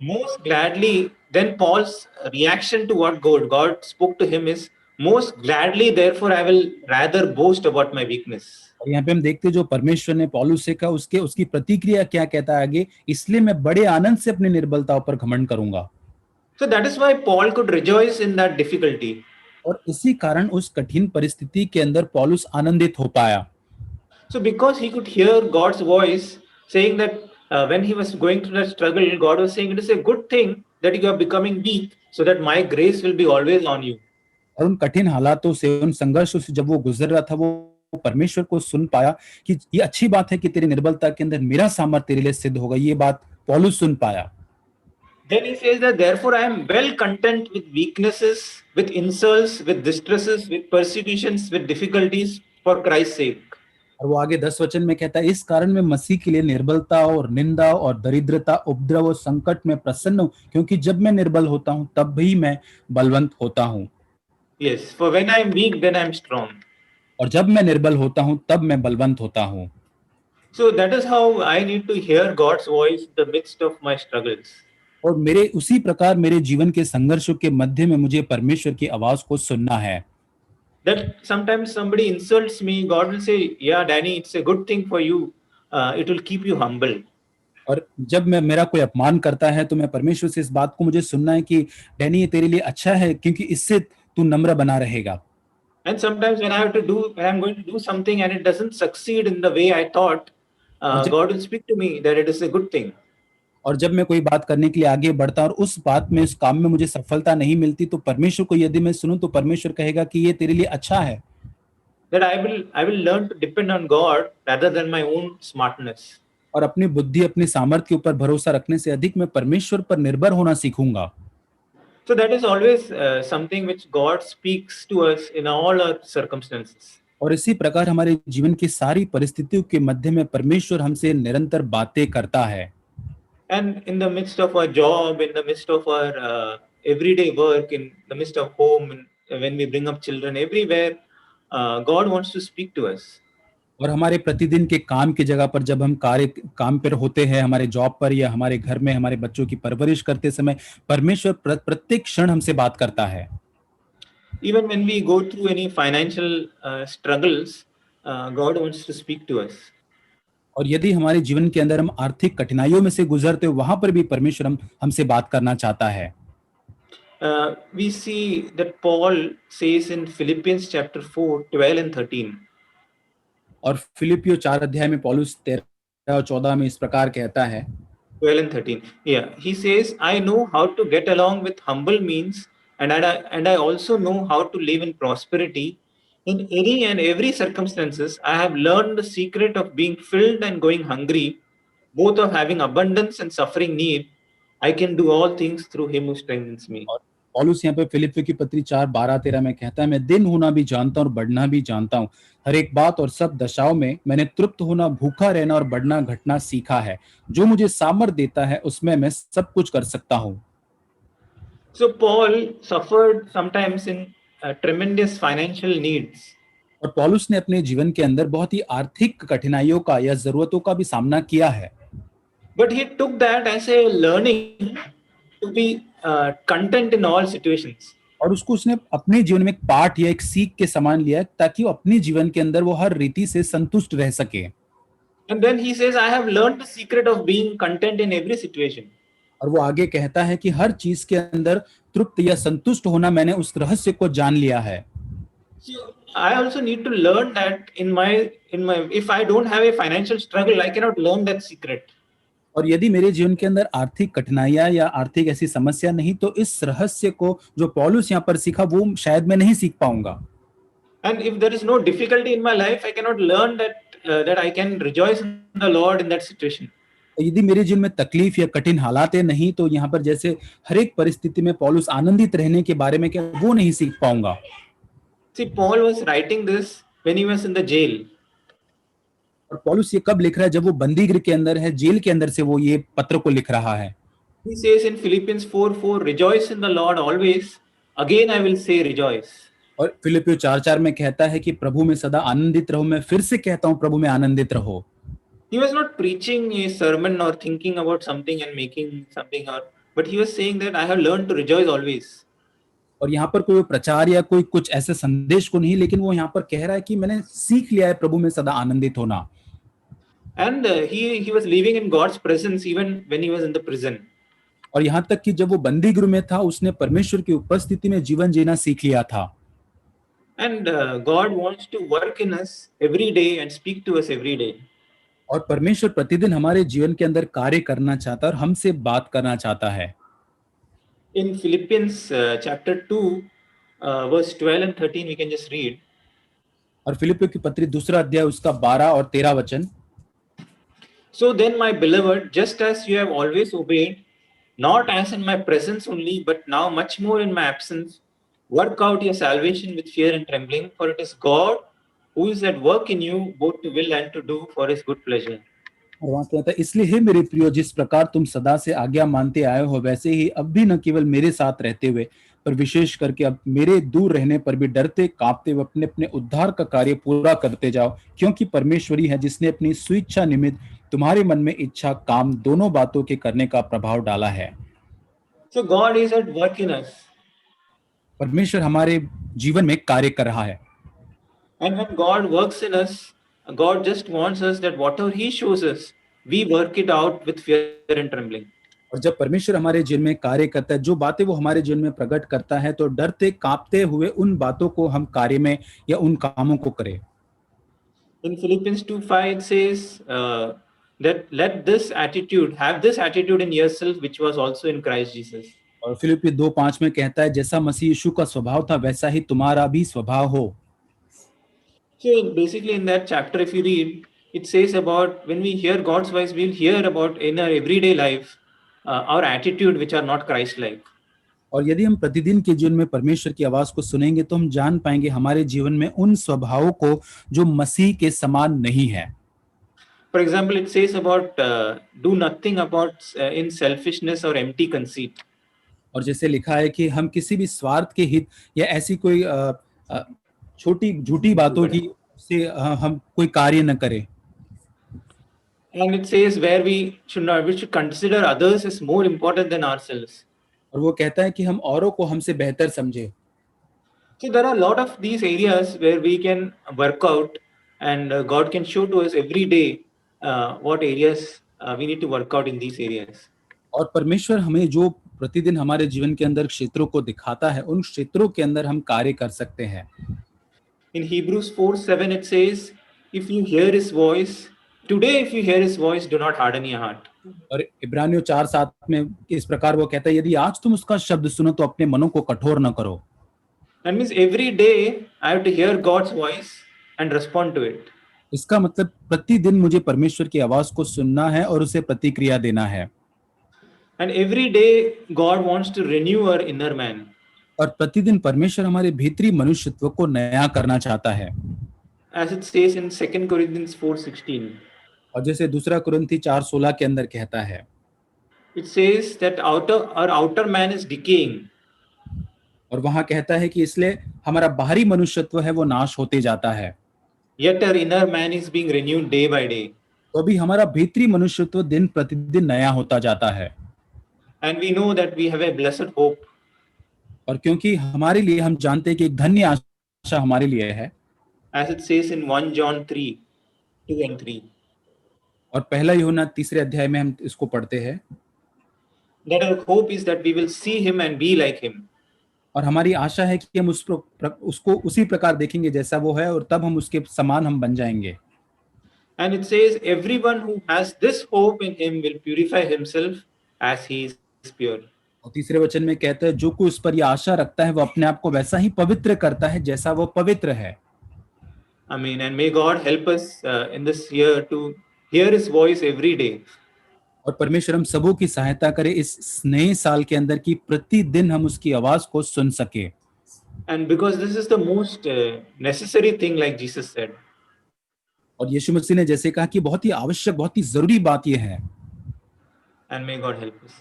Most gladly, then Paul's reaction to what God spoke to him is, most gladly, therefore, I will rather boast about my weakness. और यहाँ पे हम देखते हैं जो परमेश्वर ने पौलुस से कहा उसकी प्रतिक्रिया क्या कहता है आगे, इसलिए मैं बड़े आनंद से अपनी निर्बलताओं पर घमंड करूंगा। So that is why Paul could rejoice in that difficulty. और इसी कारण उस कठिन परिस्थिति के अंदर पौलुस आनंदित हो पाया। So because he could hear God's voice saying that when he was going through that struggle, God was saying it is a good thing that you are becoming weak, so that my grace will be always on you. और उन कठिन हालातों से उन संघर्षों से जब वो गुजर रहा था वो परमेश्वर को सुन पाया कि ये अच्छी बात है कि तेरी निर्बलता के अंदर मेरा सामर्थ्य तेरे लिए सिद्ध होगा, ये बात पौलुस सुन पाया। Then he says that therefore I am well content with weaknesses, with insults, with distresses, with persecutions, with difficulties for Christ's sake. और वो आगे 10 वचन में कहता है, इस कारण मैं मसीह के लिए निर्बलता और निंदा और दरिद्रता उपद्रव और संकट में प्रसन्न हूँ, क्योंकि जब मैं निर्बल होता हूँ तब भी मैं बलवंत होता हूँ। Yes, for when I am weak, then I am strong. और जब मैं निर्बल होता हूँ तब मैं बलवंत होता हूँ। So that is how I need to hear God's voice in the midst of my struggles. और मेरे उसी प्रकार मेरे जीवन के संघर्षों के मध्य में मुझे परमेश्वर की आवाज को सुनना है। That sometimes somebody insults me, God will say, yeah, Danny, it's a good thing for you. It will keep you humble. और जब मेरा कोई अपमान करता है तो मैं परमेश्वर से इस बात को मुझे सुनना है कि डैनी ये तेरे लिए अच्छा है, क्योंकि इससे तू नम्र बना रहेगा। And sometimes when I'm going to do something and it doesn't succeed in the way I thought, God will speak to me that it is a good thing. और जब मैं कोई बात करने के लिए आगे बढ़ता और उस बात में उस काम में मुझे सफलता नहीं मिलती तो परमेश्वर को यदि मैं सुनूं तो परमेश्वर कहेगा कि ये तेरे लिए अच्छा है। That I will learn to depend on God rather than my own smartness. और अपनी बुद्धि अपनी सामर्थ्य के ऊपर भरोसा रखने से अधिक मैं परमेश्वर पर निर्भर होना सीखूंगा। So that is always something which God speaks to us in all our circumstances. और इसी प्रकार हमारे जीवन की सारी परिस्थितियों के मध्य में परमेश्वर हमसे निरंतर बातें करता है। And in the midst of our job, in the midst of our everyday work, in the midst of home, when we bring up children, everywhere, God wants to speak to us. और हमारे प्रतिदिन के काम की जगह पर जब हम काम पर होते हैं, हमारे जॉब पर या हमारे घर में हमारे बच्चों की परवरिश करते समय परमेश्वर प्रत्येक क्षण हमसे बात करता है। Even when we go through any financial struggles, God wants to speak to us. और यदि हमारे जीवन के अंदर हम आर्थिक कठिनाइयों में से गुजरते हो वहां पर भी परमेश्वर हमसे बात करना चाहता है। We see that Paul says in Philippians chapter 4, 12 and 13. और फिलिपियो 4 अध्याय में पौलुस 13 और 14 में इस प्रकार कहता है। 12 and 13. Yeah, he says, I know how to get along with humble means, and I also know how to live in prosperity. In any and every circumstances, I have learned the secret of being filled and going hungry, both of having abundance and suffering need. I can do all things through him who strengthens me. पौलुस यहाँ पे फिलिप्पियों की पत्री 4:12-13 में कहता है, मैं दिन होना भी जानता हूँ और बढ़ना भी जानता हूँ। हर एक बात और सब दशाओं में मैंने तृप्त होना, भूखा रहना और बढ़ना घटना सीखा है। जो मुझे सामर्थ देता है उसमें मैं सब कुछ कर सकता हूँ। So Paul suffered sometimes in tremendous financial needs. और पौलुस ने अपने जीवन के अंदर बहुत ही आर्थिक कठिनाइयों का या जरूरतों का भी सामना किया है, But he took that as a learning to be content in all situations. और उसने अपने जीवन में एक पाठ या एक सीख के समान लिया ताकि वो अपने जीवन के अंदर वो हर रीति से संतुष्ट रह सके। And then he says, I have learned the secret of being content in every situation. और वो आगे कहता है कि हर चीज के अंदर तृप्त या संतुष्ट होना मैंने उस रहस्य को जान लिया है। So I also need to learn that in my if I don't have a financial struggle, I cannot learn that secret. और यदि मेरे जीवन के अंदर आर्थिक कठिनाइयां या आर्थिक ऐसी समस्या नहीं तो इस रहस्य को जो पौलुस यहाँ पर सीखा वो शायद मैं नहीं सीख पाऊंगा। And if there is no difficulty in my life, I cannot learn that I can rejoice in the Lord in that situation. यदि मेरे जीवन में तकलीफ या कठिन हालात नहीं तो यहाँ पर जैसे हर एक परिस्थिति में पौलुस आनंदित रहने के बारे में क्या वो नहीं सीख पाऊंगा। See, Paul was writing this when he was in the jail. और पौलुस ये कब लिख रहा है? जब वो बंदीगृह के अंदर है, जेल के अंदर से वो ये पत्र को लिख रहा है। He says in Philippians 4:4, rejoice in the Lord always. Again, I will say rejoice. और फिलिपियो 4:4 में कहता है कि प्रभु में सदा आनंदित रहो। मैं फिर से कहता हूँ प्रभु में आनंदित रहो। He was not preaching a sermon or thinking about something and making something but he was saying that I have learned to rejoice always. और यहाँ पर कोई प्रचार या कोई कुछ ऐसे संदेश को नहीं, लेकिन वो यहाँ पर कह रहा है कि मैंने सीख लिया है प्रभु में सदा आनंदित होना। And he was living in God's presence even when he was in the prison. और यहाँ तक कि जब वो बंदीगृह में था उसने परमेश्वर की उपस्थिति में जीवन जीना सीख लिया था। And God wants to work in us every day and speak to us every day. और परमेश्वर प्रतिदिन हमारे जीवन के अंदर कार्य करना चाहता है और हमसे बात करना चाहता है। In Philippians chapter 2 verse 12 and 13 we can just read. और फिलिपियों की पत्री 2 अध्याय उसका 12 और 13 वचन। So then my beloved, just as you have always obeyed, not as in my presence only, but now much more in my absence, work out your salvation with fear and trembling, for it is God who is at work in you, both to will and to do for his good pleasure. और वहां कहता है, इसलिए हे मेरे प्रियो, जिस प्रकार तुम सदा से आज्ञा मानते आए हो वैसे ही अब भी न केवल मेरे साथ रहते हुए पर विशेष करके अब मेरे दूर रहने पर भी डरते कांपते हुए अपने अपने उद्धार का कार्य पूरा करते जाओ, क्योंकि परमेश्वरी है जिसने अपनी स्वेच्छा निमित्त तुम्हारे मन में इच्छा काम दोनों बातों के करने का प्रभाव डाला है। So God is at work in us. परमेश्वर हमारे जीवन में कार्य कर रहा है। And when God works in us, God just wants us that whatever he shows us, we work it out with fear and trembling. और जब परमेश्वर हमारे जीवन में कार्य करता है, जो बातें वो हमारे जीवन में प्रकट करता है, तो डरते कांपते हुए उन बातों को हम कार्य में या उन कामों को करें। In Philippians 2:5 it says that let this attitude, have this attitude in yourself which was also in Christ Jesus. और फिलिप्पी 2:5 में कहता है, जैसा मसीह यीशु का स्वभाव था वैसा ही तुम्हारा भी स्वभाव हो। So basically in that chapter if you read, it says about when we hear God's voice, we'll hear about in our everyday life our attitude which are not Christ-like. और यदि हम प्रतिदिन के जीवन में परमेश्वर की आवाज को सुनेंगे तो हम जान पाएंगे हमारे जीवन में उन स्वभावों को जो मसीह के समान नहीं है। For example, it says about do nothing about in selfishness or empty conceit. और जैसे लिखा है कि हम किसी भी स्वार्थ के हित या ऐसी कोई छोटी झूठी बातों की से हम कोई कार्य न करें। And it says where we should consider others as more important than ourselves. और वो कहता है कि हम औरों को हमसे बेहतर समझे। So there are a lot of these areas where we can work out, and God can show to us every day what areas we need to work out in these areas. और परमेश्वर हमें जो प्रतिदिन हमारे जीवन के अंदर क्षेत्रों को दिखाता है, उन क्षेत्रों के अंदर हम कार्य कर सकते हैं। In Hebrews 4:7 it says, if you hear his voice, today if you hear his voice, do not harden your heart. और इब्रानियों 4:7 में इस प्रकार वो कहता है, यदि आज तुम उसका शब्द सुनो तो अपने मनों को कठोर न करो। That means every day I have to hear God's voice and respond to it. इसका मतलब प्रतिदिन मुझे परमेश्वर की आवाज को सुनना है और उसे प्रतिक्रिया देना है। And every day God wants to renew our inner man. और प्रतिदिन परमेश्वर हमारे भीतरी मनुष्यत्व को नया करना चाहता है। As it says in 2 Corinthians 4:16, और जैसे दूसरा कुरिन्थी 4:16 के अंदर कहता है, it says that our outer man is decaying, और वहां कहता है कि इसलिए हमारा बाहरी मनुष्यत्व है वो नाश होते जाता है, yet our inner man is being renewed day by day. तो अभी हमारा भीतरी मनुष्यत्व दिन प्रतिदिन नया होता जाता है। And we know that we have a blessed hope. और क्योंकि हमारे लिए हम जानते हैं कि एक धन्य आशा हमारे लिए है, As it says in 1 John 3:2 and 3, और पहला यूहन्ना 3 अध्याय में हम इसको पढ़ते हैं, that our hope is that we will see him and be like him. और हमारी आशा है कि हम उसको उसी प्रकार देखेंगे जैसा वो है, और तब हम उसके समान हम बन जाएंगे। And it says, everyone who has this hope in him will purify himself as he is pure. और तीसरे वचन में कहता है, जो कोई उस पर यह आशा रखता है वो अपने आप को वैसा ही पवित्र करता है जैसा वो पवित्र है। Amen. And may God help us in this year to hear his voice every day. और परमेश्वर हम सबों की सहायता करे इस नए साल के अंदर की प्रतिदिन हम उसकी आवाज को सुन सके। And because this is the most necessary thing, like Jesus said. और यीशु मसीह ने जैसे कहा कि बहुत ही आवश्यक, बहुत ही जरूरी बात यह है। And may God help us.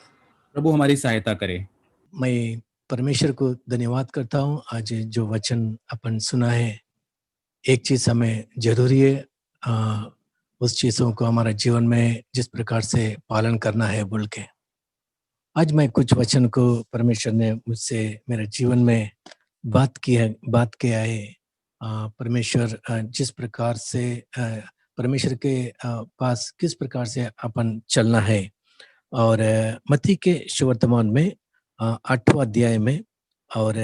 प्रभु हमारी सहायता करे। मैं परमेश्वर को धन्यवाद करता हूँ। आज जो वचन अपन सुना है, एक चीज हमें जरूरी है, उस चीजों को हमारा जीवन में जिस प्रकार से पालन करना है बोल के। आज मैं कुछ वचन को परमेश्वर ने मुझसे मेरे जीवन में बात किया है। परमेश्वर जिस प्रकार से परमेश्वर के पास किस प्रकार से अपन चलना है, और मत्ती के सुवर्तमान में 8वां अध्याय में और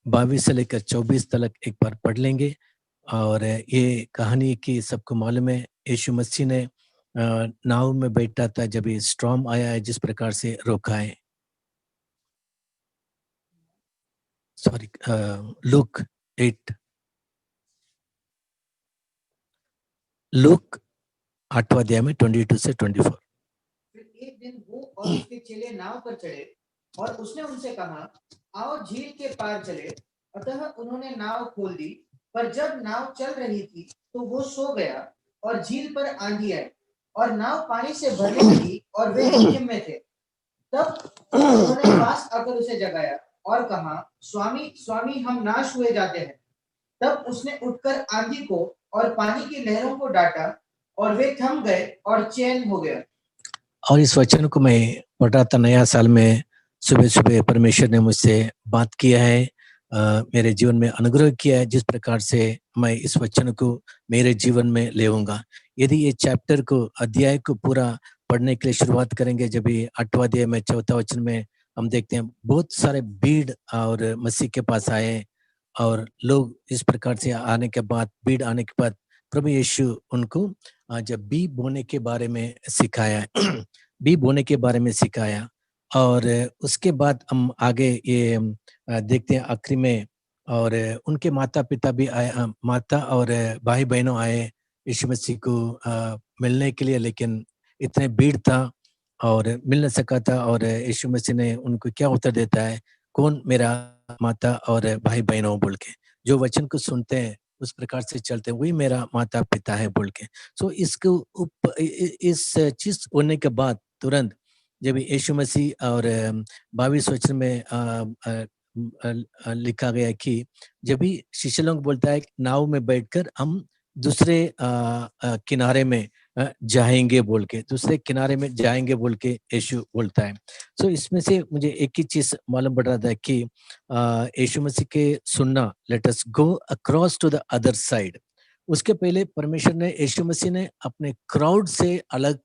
22 से लेकर 24 तक एक बार पढ़ लेंगे। और ये कहानी की सबको मालूम है, यीशु मसीह ने नाव में बैठा था जब ये स्टॉर्म आया है, जिस प्रकार से रोका है। सॉरी, लूक 8वां अध्याय में 22 से 24। फिर एक दिन वो और उसके चेले नाव पर चढ़े और उसने उनसे कहा, आओ झील के पार चले। अतः उन्होंने नाव खोल दी, पर जब नाव चल रही थी तो वो सो गया और झील पर आंधी आई और नाव पानी से भरने लगी और वे जोखिम में थे। तब उन्होंने पास आकर उसे जगाया और कहा, स्वामी स्वामी, हम नाश हुए जाते हैं। तब उसने उठकर आंधी को और पानी की लहरों को डांटा और वे थम गए और चैन हो गया। और इस वचन को मैं पढ़ रहा था नया साल में, सुबह सुबह परमेश्वर ने मुझसे बात किया है, मेरे जीवन में अनुग्रह किया है, जिस प्रकार से मैं इस वचन को मेरे जीवन में लेऊंगा। यदि ये चैप्टर को, अध्याय को पूरा पढ़ने के लिए शुरुआत करेंगे, जब ये 8वां अध्याय में 4वां वचन में हम देखते हैं बहुत सारे भीड़ और मसीह के पास आए, और लोग इस प्रकार से आने के बाद, भीड़ आने के बाद प्रभु यीशु उनको जब बी बोने के बारे में सिखाया बी बोने के बारे में सिखाया। और उसके बाद हम आगे ये देखते हैं आखिरी में, और उनके माता पिता भी आए, माता और भाई बहनों आए यीशु मसीह को मिलने के लिए, लेकिन इतने भीड़ था और मिल न सका था। और यीशु मसीह ने उनको क्या उत्तर देता है, कौन मेरा माता और भाई बहनों बोल के। जो वचन को सुनते हैं उस प्रकार से चलते हैं, वही मेरा माता पिता है बोल के। सो इसको इस चीज होने के बाद तुरंत जब यीशु मसीह और 22 वचन में लिखा गया कि जब भी शिष्य लोग बोलता है नाव में बैठकर हम दूसरे किनारे में जाएंगे बोल के, दूसरे किनारे में जाएंगे बोल के यीशु बोलता है। सो इसमें से मुझे एक ही चीज मालूम पड़ रहा था कि यीशु मसीह के सुनना, let us go across to the other side. उसके पहले परमेश्वर ने, यीशु मसीह ने अपने क्राउड से अलग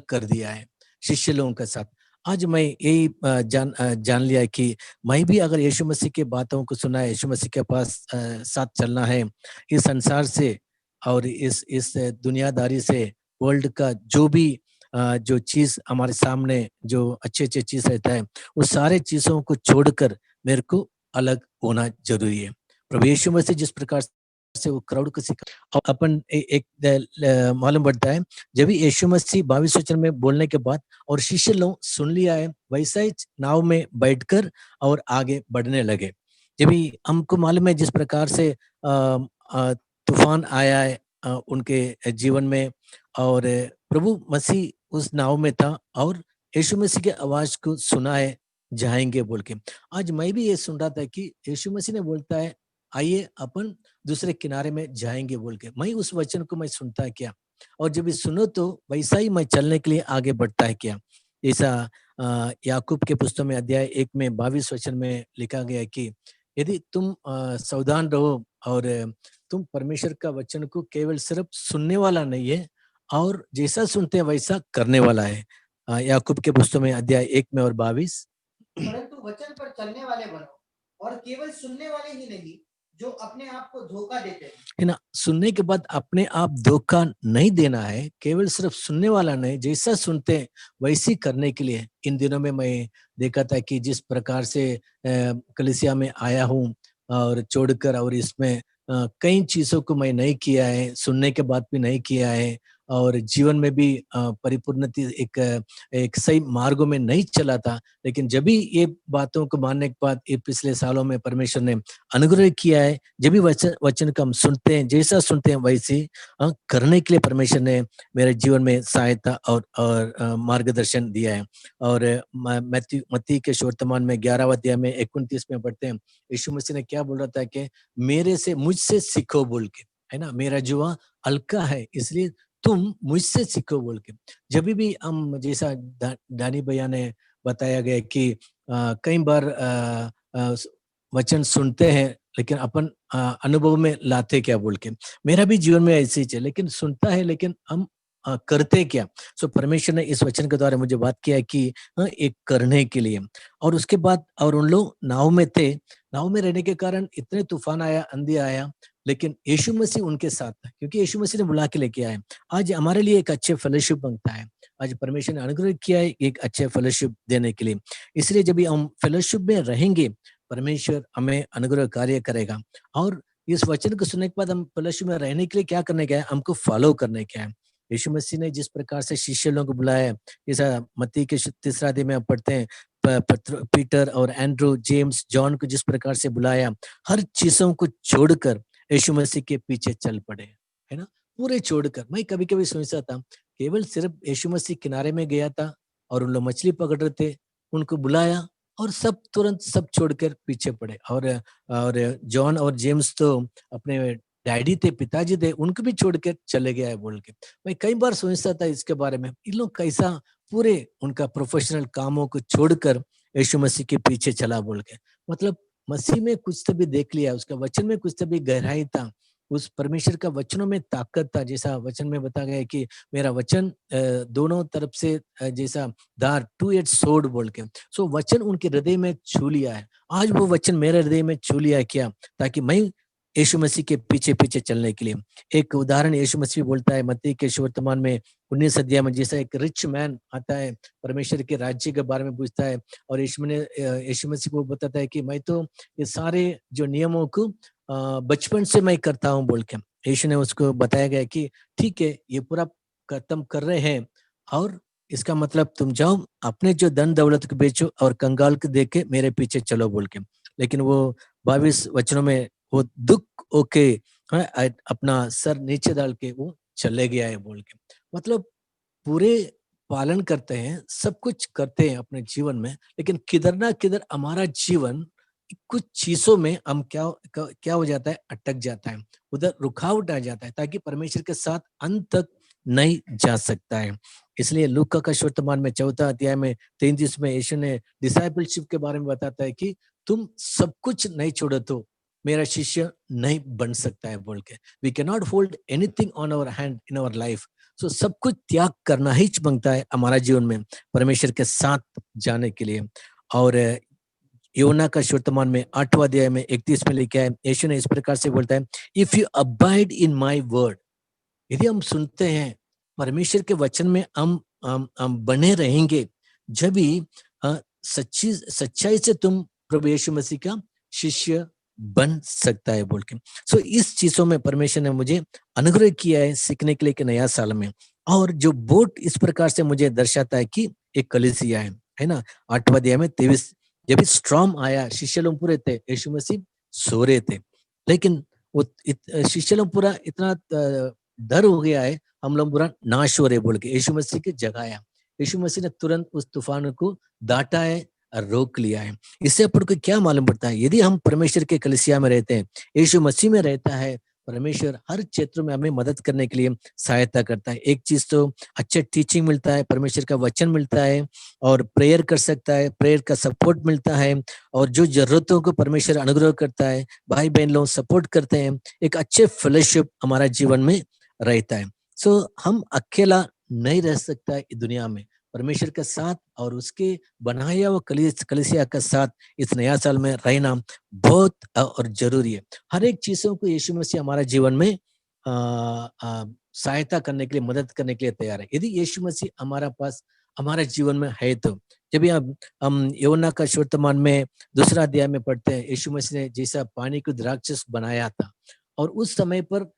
कर दिया है शिष्य लोगों के साथ। आज मैं यही जान लिया कि मैं भी अगर यीशु मसीह के बातों को सुना है, यीशु मसीह के पास साथ चलना है, इस संसार से और इस दुनियादारी से, वर्ल्ड का जो भी जो चीज हमारे सामने जो अच्छे चीज रहता है, उस सारे चीजों को छोड़कर मेरे को अलग होना जरूरी है। प्रभु यीशु मसीह जिस प्रकार से वो क्राउड को सिखा। और अपन एक मालूम पड़ता है जब भी यीशु मसीह 22 वचन में बोलने के बाद और शिष्य लोग सुन लिया है, वैसा ही नाव में बैठकर और आगे बढ़ने लगे। जब भी हमको मालूम है जिस प्रकार से तूफान आया है उनके जीवन में, और प्रभु मसीह उस नाव में था और यीशु मसीह की आवाज को सुना है जाएंगे बोल के। आज मैं भी ये सुन रहा था कि यीशु मसीह ने बोलता है आइए अपन दूसरे किनारे में जाएंगे बोल के। मैं उस वचन को मैं सुनता है क्या, और जब ये सुनो तो वैसा ही मैं चलने के लिए आगे बढ़ता है क्या। ऐसा याकूब के पुस्तक में अध्याय 1 में 22 वचन में लिखा गया है कि यदि तुम सावधान रहो और तुम परमेश्वर का वचन को केवल सिर्फ सुनने वाला नहीं है और जैसा सुनते हैं वैसा करने वाला है। याकूब के पुस्तक में अध्याय 1 में और 22, परंतु वचन पर चलने वाले बनो और केवल सुनने वाले ही नहीं जो अपने आप को धोखा देते हैं। है ना। सुनने के बाद अपने आप धोखा नहीं देना है, केवल सिर्फ सुनने वाला नहीं, जैसा सुनते हैं वैसी करने के लिए। इन दिनों में मैं देखा था कि जिस प्रकार से कलीसिया में आया हूँ और छोड़कर, और इसमें कई चीजों को मैं नहीं किया है, सुनने के बाद भी नहीं किया है, और जीवन में भी परिपूर्णता एक सही मार्गों में नहीं चला था। लेकिन जब भी ये बातों को मानने के बाद ये पिछले सालों में परमेश्वर ने अनुग्रह किया है, जब भी वचन को हम सुनते हैं, जैसा सुनते हैं वैसे करने के लिए परमेश्वर ने मेरे जीवन में सहायता और मार्गदर्शन दिया है। और मत्ती के सुवर्तमान में 11 अध्याय में 29 में पढ़ते हैं, यीशु मसीह ने क्या बोल रहा था कि मेरे से मुझसे सीखो बोल के, है ना। मेरा जुआ हल्का है इसलिए तुम मुझसे सीखो बोल के। जब भी हम जैसा दानी भैया ने बताया गया कि कई बार वचन सुनते हैं लेकिन अपन अनुभव में लाते क्या बोल के। मेरा भी जीवन में ऐसे ही है, लेकिन सुनता है लेकिन हम करते क्या। सो परमेश्वर ने इस वचन के द्वारा मुझे बात किया कि एक करने के लिए। और उसके बाद और उन लोग नाव में थे, नाव में रहने के कारण इतने तूफान आया, आंधी आया, लेकिन यीशु मसीह उनके साथ था क्योंकि यीशु मसीह ने बुला के लेके आए। आज हमारे लिए एक अच्छे फेलोशिप बनता है। आज परमेश्वर ने अनुग्रह किया है एक अच्छे फेलोशिप देने के लिए। इसलिए जब हम फेलोशिप में रहेंगे परमेश्वर हमें अनुग्रह कार्य करेगा। और इस वचन को सुनने के बाद हम फेलोशिप में रहने के लिए क्या करने का है, हमको फॉलो करने का है। यीशु मसीह ने जिस प्रकार से शिष्य लोगों को बुलाया, जैसा मत्ती के 3 अध्याय में आप पढ़ते हैं, पीटर और एंड्रू, जेम्स, जॉन को जिस प्रकार से बुलाया, हर चीजों को छोड़कर यीशु मसीह के पीछे चल पड़े, है ना। पूरे छोड़कर। मैं कभी कभी सोचता था केवल सिर्फ यीशु मसीह किनारे में गया था और उन लोग मछली पकड़ रहे थे, उनको बुलाया और सब तुरंत सब छोड़कर पीछे पड़े। और जॉन और जेम्स तो अपने डैडी थे, पिताजी थे, उनको भी छोड़ के चले गया है बोल के। मैं कई बार सोचता था इसके बारे में, इन लोग कैसा पूरे उनका प्रोफेशनल कामों को छोड़कर यीशु मसीह के पीछे चला बोल के। मतलब मसीह में कुछ तो भी देख लिया, उसका वचन में कुछ तो भी गहराई था, उस परमेश्वर का वचनों में ताकत था। जैसा वचन में बताया गया है कि मेरा वचन दोनों तरफ से जैसा धार 2-edged sword बोल के। सो वचन उनके हृदय में छू लिया है। आज वो वचन मेरे हृदय में छू लिया है क्या, ताकि मैं यीशु मसीह के पीछे पीछे चलने के लिए। एक उदाहरण यीशु मसीह बोलता है मत्ती के सुवर्तमान में 19 अध्याय में, जैसा एक रिच मैन आता है परमेश्वर के राज्य के बारे में पूछता है और यीशु मसीह को बताता है कि मैं तो ये सारे जो नियमों को बचपन से मैं करता हूँ बोल के। यीशु ने उसको बताया गया कि ठीक है ये पूरा खत्म कर रहे हैं, और इसका मतलब तुम जाओ अपने जो धन दौलत को बेचो और कंगाल को दे के मेरे पीछे चलो बोल के। लेकिन वो 22 वचनों में वो दुख होके अपना सर नीचे डाल के वो चले गया है बोल के। मतलब पूरे पालन करते हैं, सब कुछ करते हैं अपने जीवन में, लेकिन किधर ना किधर हमारा जीवन कुछ चीजों में हम क्या हो जाता है, अटक जाता है, उधर रुकावट आ जाता है, ताकि परमेश्वर के साथ अंत तक नहीं जा सकता है। इसलिए लूका का सुवर्तमान में 4 अध्याय में 33 में यीशु ने डिसाइपलशिप के बारे में बताता है कि तुम सब कुछ नहीं छोड़ो तो मेरा शिष्य नहीं बन सकता है बोल के। We can not hold anything on our hand in our life. So सब कुछ त्याग करना ही बनता है हमारा जीवन में परमेश्वर के साथ जाने के लिए। और योना का सुवर्तमान में 8वां अध्याय में 31 में लिखा है, यीशु ने इस प्रकार से बोलता है, if you abide in my word, यदि हम सुनते हैं परमेश्वर के वचन में हम बने रहेंगे, जब भी सच्चाई से तुम प्रभु यीशु मसीह का शिष्य बन सकता है बोल के। सो इस चीजों में परमेश्वर ने मुझे अनुग्रह किया है सीखने के लिए कि नया साल में। और जो बोट इस प्रकार से मुझे दर्शाता है कि एक कलीसिया है ना। 8वां अध्याय में 23 जब भी स्ट्रॉम आया, शिष्य लोग पूरे थे, यीशु मसीह सो रहे थे, लेकिन वो शिष्य लोग पूरा इतना डर हो गया है, हम लोग पूरा नाश हो रहे बोल के यीशु मसीह के जगाया। यीशु मसीह ने तुरंत उस तूफान को डांटा है और रोक लिया है। इससे अपन को क्या मालूम पड़ता है, यदि हम परमेश्वर के कलीसिया में रहते हैं, यीशु मसीह में रहता है, परमेश्वर हर क्षेत्र में हमें मदद करने के लिए सहायता करता है। एक चीज तो अच्छा टीचिंग मिलता है, परमेश्वर का वचन मिलता है, और प्रेयर कर सकता है, प्रेयर का सपोर्ट मिलता है, और जो जरूरतों को परमेश्वर अनुग्रह करता है, भाई बहन लोग सपोर्ट करते हैं, एक अच्छे फेलोशिप हमारा जीवन में रहता है। सो हम अकेला नहीं रह सकता है इस दुनिया में, परमेश्वर के साथ और उसके बनाया हुआ कलीसिया का साथ इस नया साल में रहना बहुत और जरूरी है। हर एक चीजों को यीशु मसीह हमारा जीवन में सहायता करने के लिए, मदद करने के लिए तैयार है। यदि यीशु मसीह हमारा पास हमारे जीवन में है तो जब हम यूहन्ना का वर्तमान में 2 अध्याय में पढ़ते हैं, यीशु मसीह ने जैसा पानी को द्राक्षरस बनाया था, और उस समय पर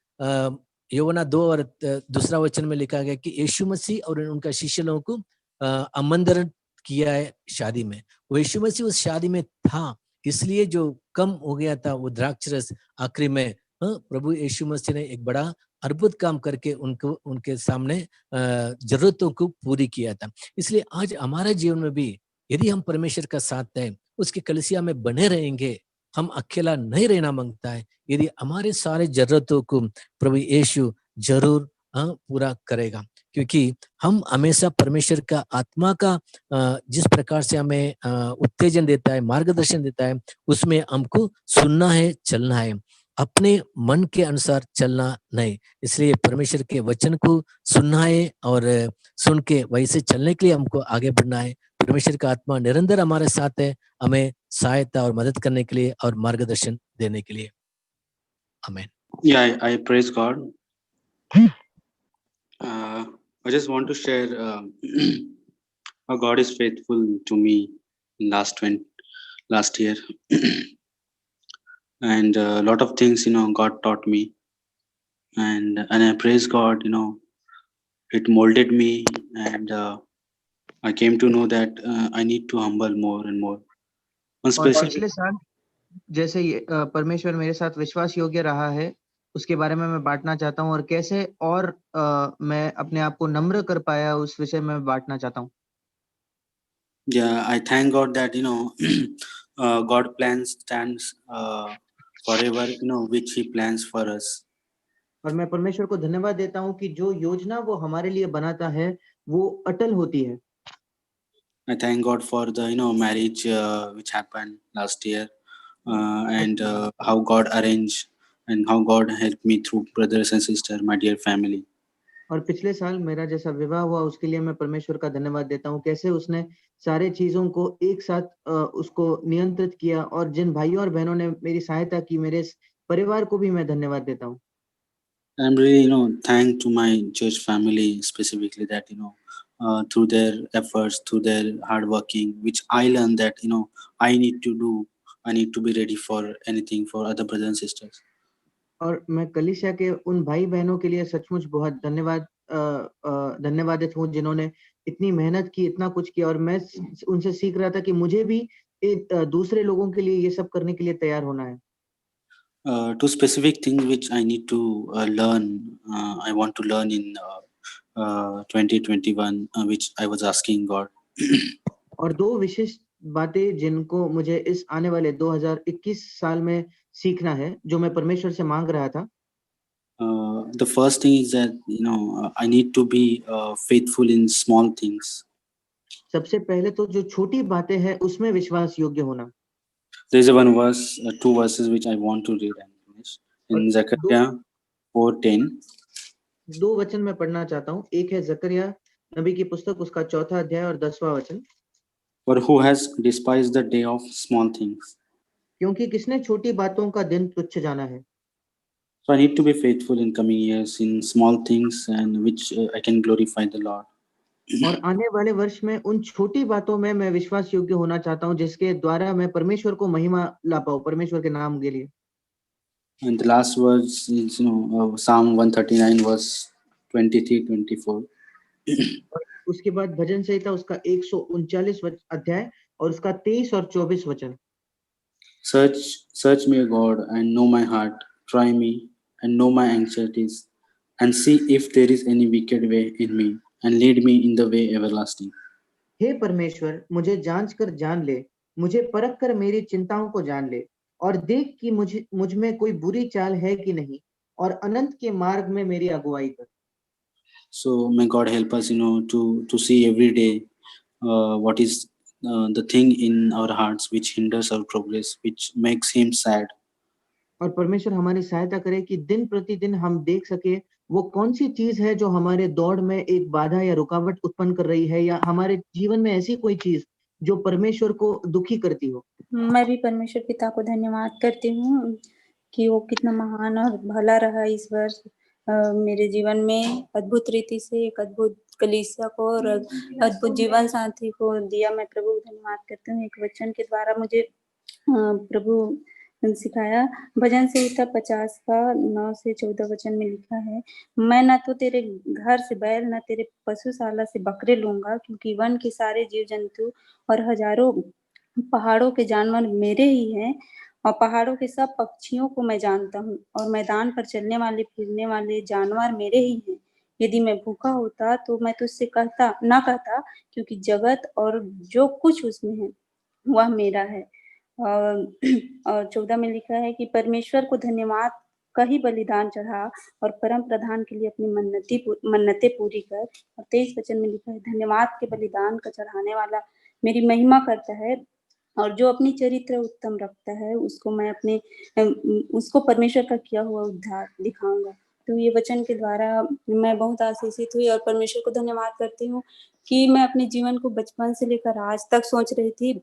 यूहन्ना 2 और 2 वचन में लिखा गया कि यीशु मसीह और उनका शिष्य लोगों को आमंत्रण किया है शादी में। वो यीशु मसीह उस शादी में था, इसलिए जो कम हो गया था वो द्राक्षरस आखिरी में प्रभु यीशु मसीह ने एक बड़ा अद्भुत काम करके उनको उनके सामने जरूरतों को पूरी किया था। इसलिए आज हमारे जीवन में भी यदि हम परमेश्वर का साथ दें, उसके कलीसिया में बने रहेंगे, हम अकेला नहीं रहना मांगता है। यदि हमारे सारे जरूरतों को प्रभु यीशु जरूर पूरा करेगा, क्योंकि हम हमेशा परमेश्वर का आत्मा का जिस प्रकार से हमें उत्तेजन देता है, मार्गदर्शन देता है, उसमें हमको सुनना है, चलना है, अपने मन के अनुसार चलना नहीं। इसलिए परमेश्वर के वचन को सुनना है और सुन के वैसे चलने के लिए हमको आगे बढ़ना है। परमेश्वर का आत्मा निरंतर हमारे साथ है, हमें सहायता और मदद करने के लिए और मार्गदर्शन देने के लिए। आमीन। Yeah, I praise God. I just want to share how God is faithful to me in last year, and a lot of things God taught me, and I praise God. It molded me, and I came to know that I need to humble more and more. One और specific पिछले साल जैसे परमेश्वर मेरे साथ विश्वास योग्य रहा है, उसके बारे में मैं बांटना चाहता हूँ, और कैसे और मैं अपने आप को नम्र कर पाया, उस विषय में बांटना चाहता हूँ। Yeah, I thank God that God plans stands forever, which He plans for us. और मैं परमेश्वर को धन्यवाद देता हूँ कि जो योजना वो हमारे लिए बनाता है वो अटल होती है। I thank God for the marriage which happened last year, and how God arranged and how God helped me through brothers and sisters, my dear family. और पिछले साल मेरा जैसा विवाह हुआ, उसके लिए मैं परमेश्वर का धन्यवाद देता हूँ, कैसे उसने सारे चीजों को एक साथ उसको नियंत्रित किया, और जिन भाइयों और बहनों ने मेरी सहायता की, मेरे परिवार को भी मैं धन्यवाद देता हूँ। I'm really thank to my church family specifically that through their efforts, through their hard working, which I learned that I need to do, I need to be ready for anything for other brothers and sisters. और मैं कलीसिया के उन भाई बहनों के लिए सचमुच बहुत धन्यवादित हूँ, जिन्होंने इतनी मेहनत की, इतना कुछ किया, और मैं उनसे सीख रहा था कि मुझे भी दूसरे लोगों के लिए ये सब करने के लिए तैयार होना है। Two specific things which I need to learn, I want to learn in 2021, which I was asking God. और दो विशिष्ट बातें जिनको मुझे इस आने वाले 2021 साल में सीखना है, जो मैं परमेश्वर से मांग रहा था। The first thing is that I need to be faithful in small things. सबसे पहले तो जो छोटी बातें हैं उसमें विश्वास योग्य होना। There is one verse, two verses which I want to read and finish. In Zechariah 4:10. दो वचन मैं पढ़ना चाहता हूँ। एक है जकरिया नबी की पुस्तक, उसका 4वां अध्याय और 10वां वचन। For who has despised the day of small things? क्योंकि किसने छोटी बातों का दिन तुच्छ जाना है। So I need to be faithful in coming years in small things, and which I can glorify the Lord. और आने वाले वर्ष में उन छोटी बातों में मैं विश्वास योग्य होना चाहता हूँ जिसके द्वारा मैं परमेश्वर को महिमा ला पाऊँ परमेश्वर के नाम के लिए। And the last verse is, Psalm 139, verse 23-24. और उसके बाद भजन संहिता उसका 139 अध्याय और उसका 23 और 24 वचन। Search me, O God, and know my heart. Try me and know my anxieties, and see if there is any wicked way in me, and lead me in the way everlasting. हे परमेश्वर, मुझे जांच कर जान ले, मुझे परख कर मेरी चिंताओं को जान ले, और देख कि मुझ में कोई बुरी चाल है कि नहीं, और अनंत के मार्ग में मेरी अगुवाई कर। So may God help us, to see every day what is the thing in our hearts which hinders our progress, which makes Him sad. और परमेश्वर हमारी सहायता करे कि दिन प्रतिदिन हम देख सके वो कौन सी चीज है जो हमारे दौड़ में एक बाधा या रुकावट उत्पन्न कर रही है, या हमारे जीवन में ऐसी कोई चीज जो परमेश्वर को दुखी करती हो। मैं भी परमेश्वर पिता को धन्यवाद करती हूँ कि वो कितना महान और भला रहा इस वर्ष मेरे जीवन में अद्भुत रीति से एक अद्भुत कलीसिया को और अद्भुत जीवन साथी को दिया। मैं प्रभु को धन्यवाद करती हूँ। एक वचन के द्वारा मुझे प्रभु सिखाया। भजन संहिता 50 का 9 से 14 वचन में लिखा है, मैं न तो तेरे घर से बैल न तेरे पशुशाला से बकरे लूंगा, क्योंकि वन के सारे जीव जंतु और हजारों पहाड़ों के जानवर मेरे ही हैं, और पहाड़ों के सब पक्षियों को मैं जानता हूँ, और मैदान पर चलने वाले फिरने वाले जानवर मेरे ही हैं। यदि मैं भूखा होता तो मैं तुझसे कहता, क्योंकि जगत और जो कुछ उसमें है वह मेरा है। और 14 में लिखा है कि परमेश्वर को धन्यवाद का ही बलिदान चढ़ा और परम प्रधान के लिए अपनी मन्नतें पूरी कर। और 23 वचन में लिखा है, धन्यवाद के बलिदान का चढ़ाने वाला मेरी महिमा करता है, और जो अपनी चरित्र उत्तम रखता है उसको परमेश्वर का किया हुआ उद्धार दिखाऊंगा। तो ये वचन के द्वारा मैं बहुत आशीषित हुई और परमेश्वर को धन्यवाद करती हूँ कि मैं अपने जीवन को बचपन से लेकर आज तक सोच रही थी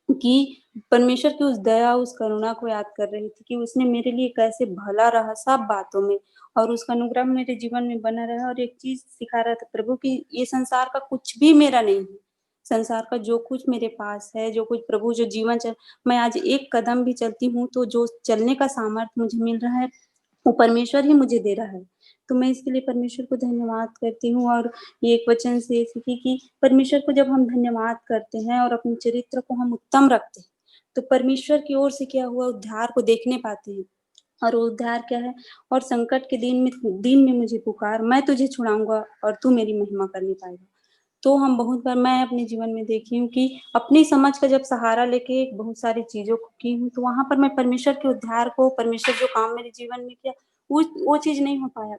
कि परमेश्वर की उस दया, उस करुणा को याद कर रही थी कि उसने मेरे लिए कैसे भला रहा सब बातों में, और उसका अनुग्रह मेरे जीवन में बना रहा। और एक चीज सिखा रहा था प्रभु कि ये संसार का कुछ भी मेरा नहीं है, संसार का जो कुछ मेरे पास है, जो कुछ प्रभु जो जीवन मैं आज एक कदम भी चलती हूँ तो जो चलने का सामर्थ्य मुझे मिल रहा है वो परमेश्वर ही मुझे दे रहा है। तो मैं इसके लिए परमेश्वर को धन्यवाद करती हूँ। और ये एक वचन से सीखी कि परमेश्वर को जब हम धन्यवाद करते हैं और अपने चरित्र को हम उत्तम रखते हैं तो परमेश्वर की ओर से किया हुआ उद्धार को देखने पाते हैं। और वो उद्धार क्या है, और संकट के दिन में मुझे पुकार, मैं तुझे छुड़ाऊंगा और तू मेरी महिमा कर नहीं पाएगा। तो हम बहुत बार मैं अपने जीवन में देखी हूँ कि अपनी समझ का जब सहारा लेके बहुत सारी चीजों को की हूँ तो वहां पर मैं परमेश्वर के उद्धार को, परमेश्वर जो काम मेरे जीवन में किया वो चीज नहीं हो पाया।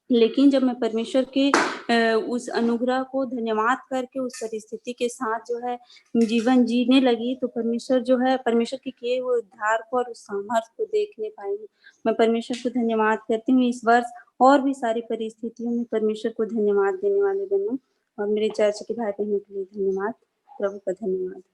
लेकिन जब मैं परमेश्वर के उस अनुग्रह को धन्यवाद करके उस परिस्थिति के साथ जो है जीवन जीने लगी तो परमेश्वर के किए हुए उद्धार को और उस सामर्थ्य को देखने पाई हूँ। मैं परमेश्वर को धन्यवाद करती हूँ इस वर्ष और भी सारी परिस्थितियों में परमेश्वर को धन्यवाद देने वाले बनूं। और मेरे चर्च के भाई बहनों के लिए धन्यवाद। प्रभु का धन्यवाद।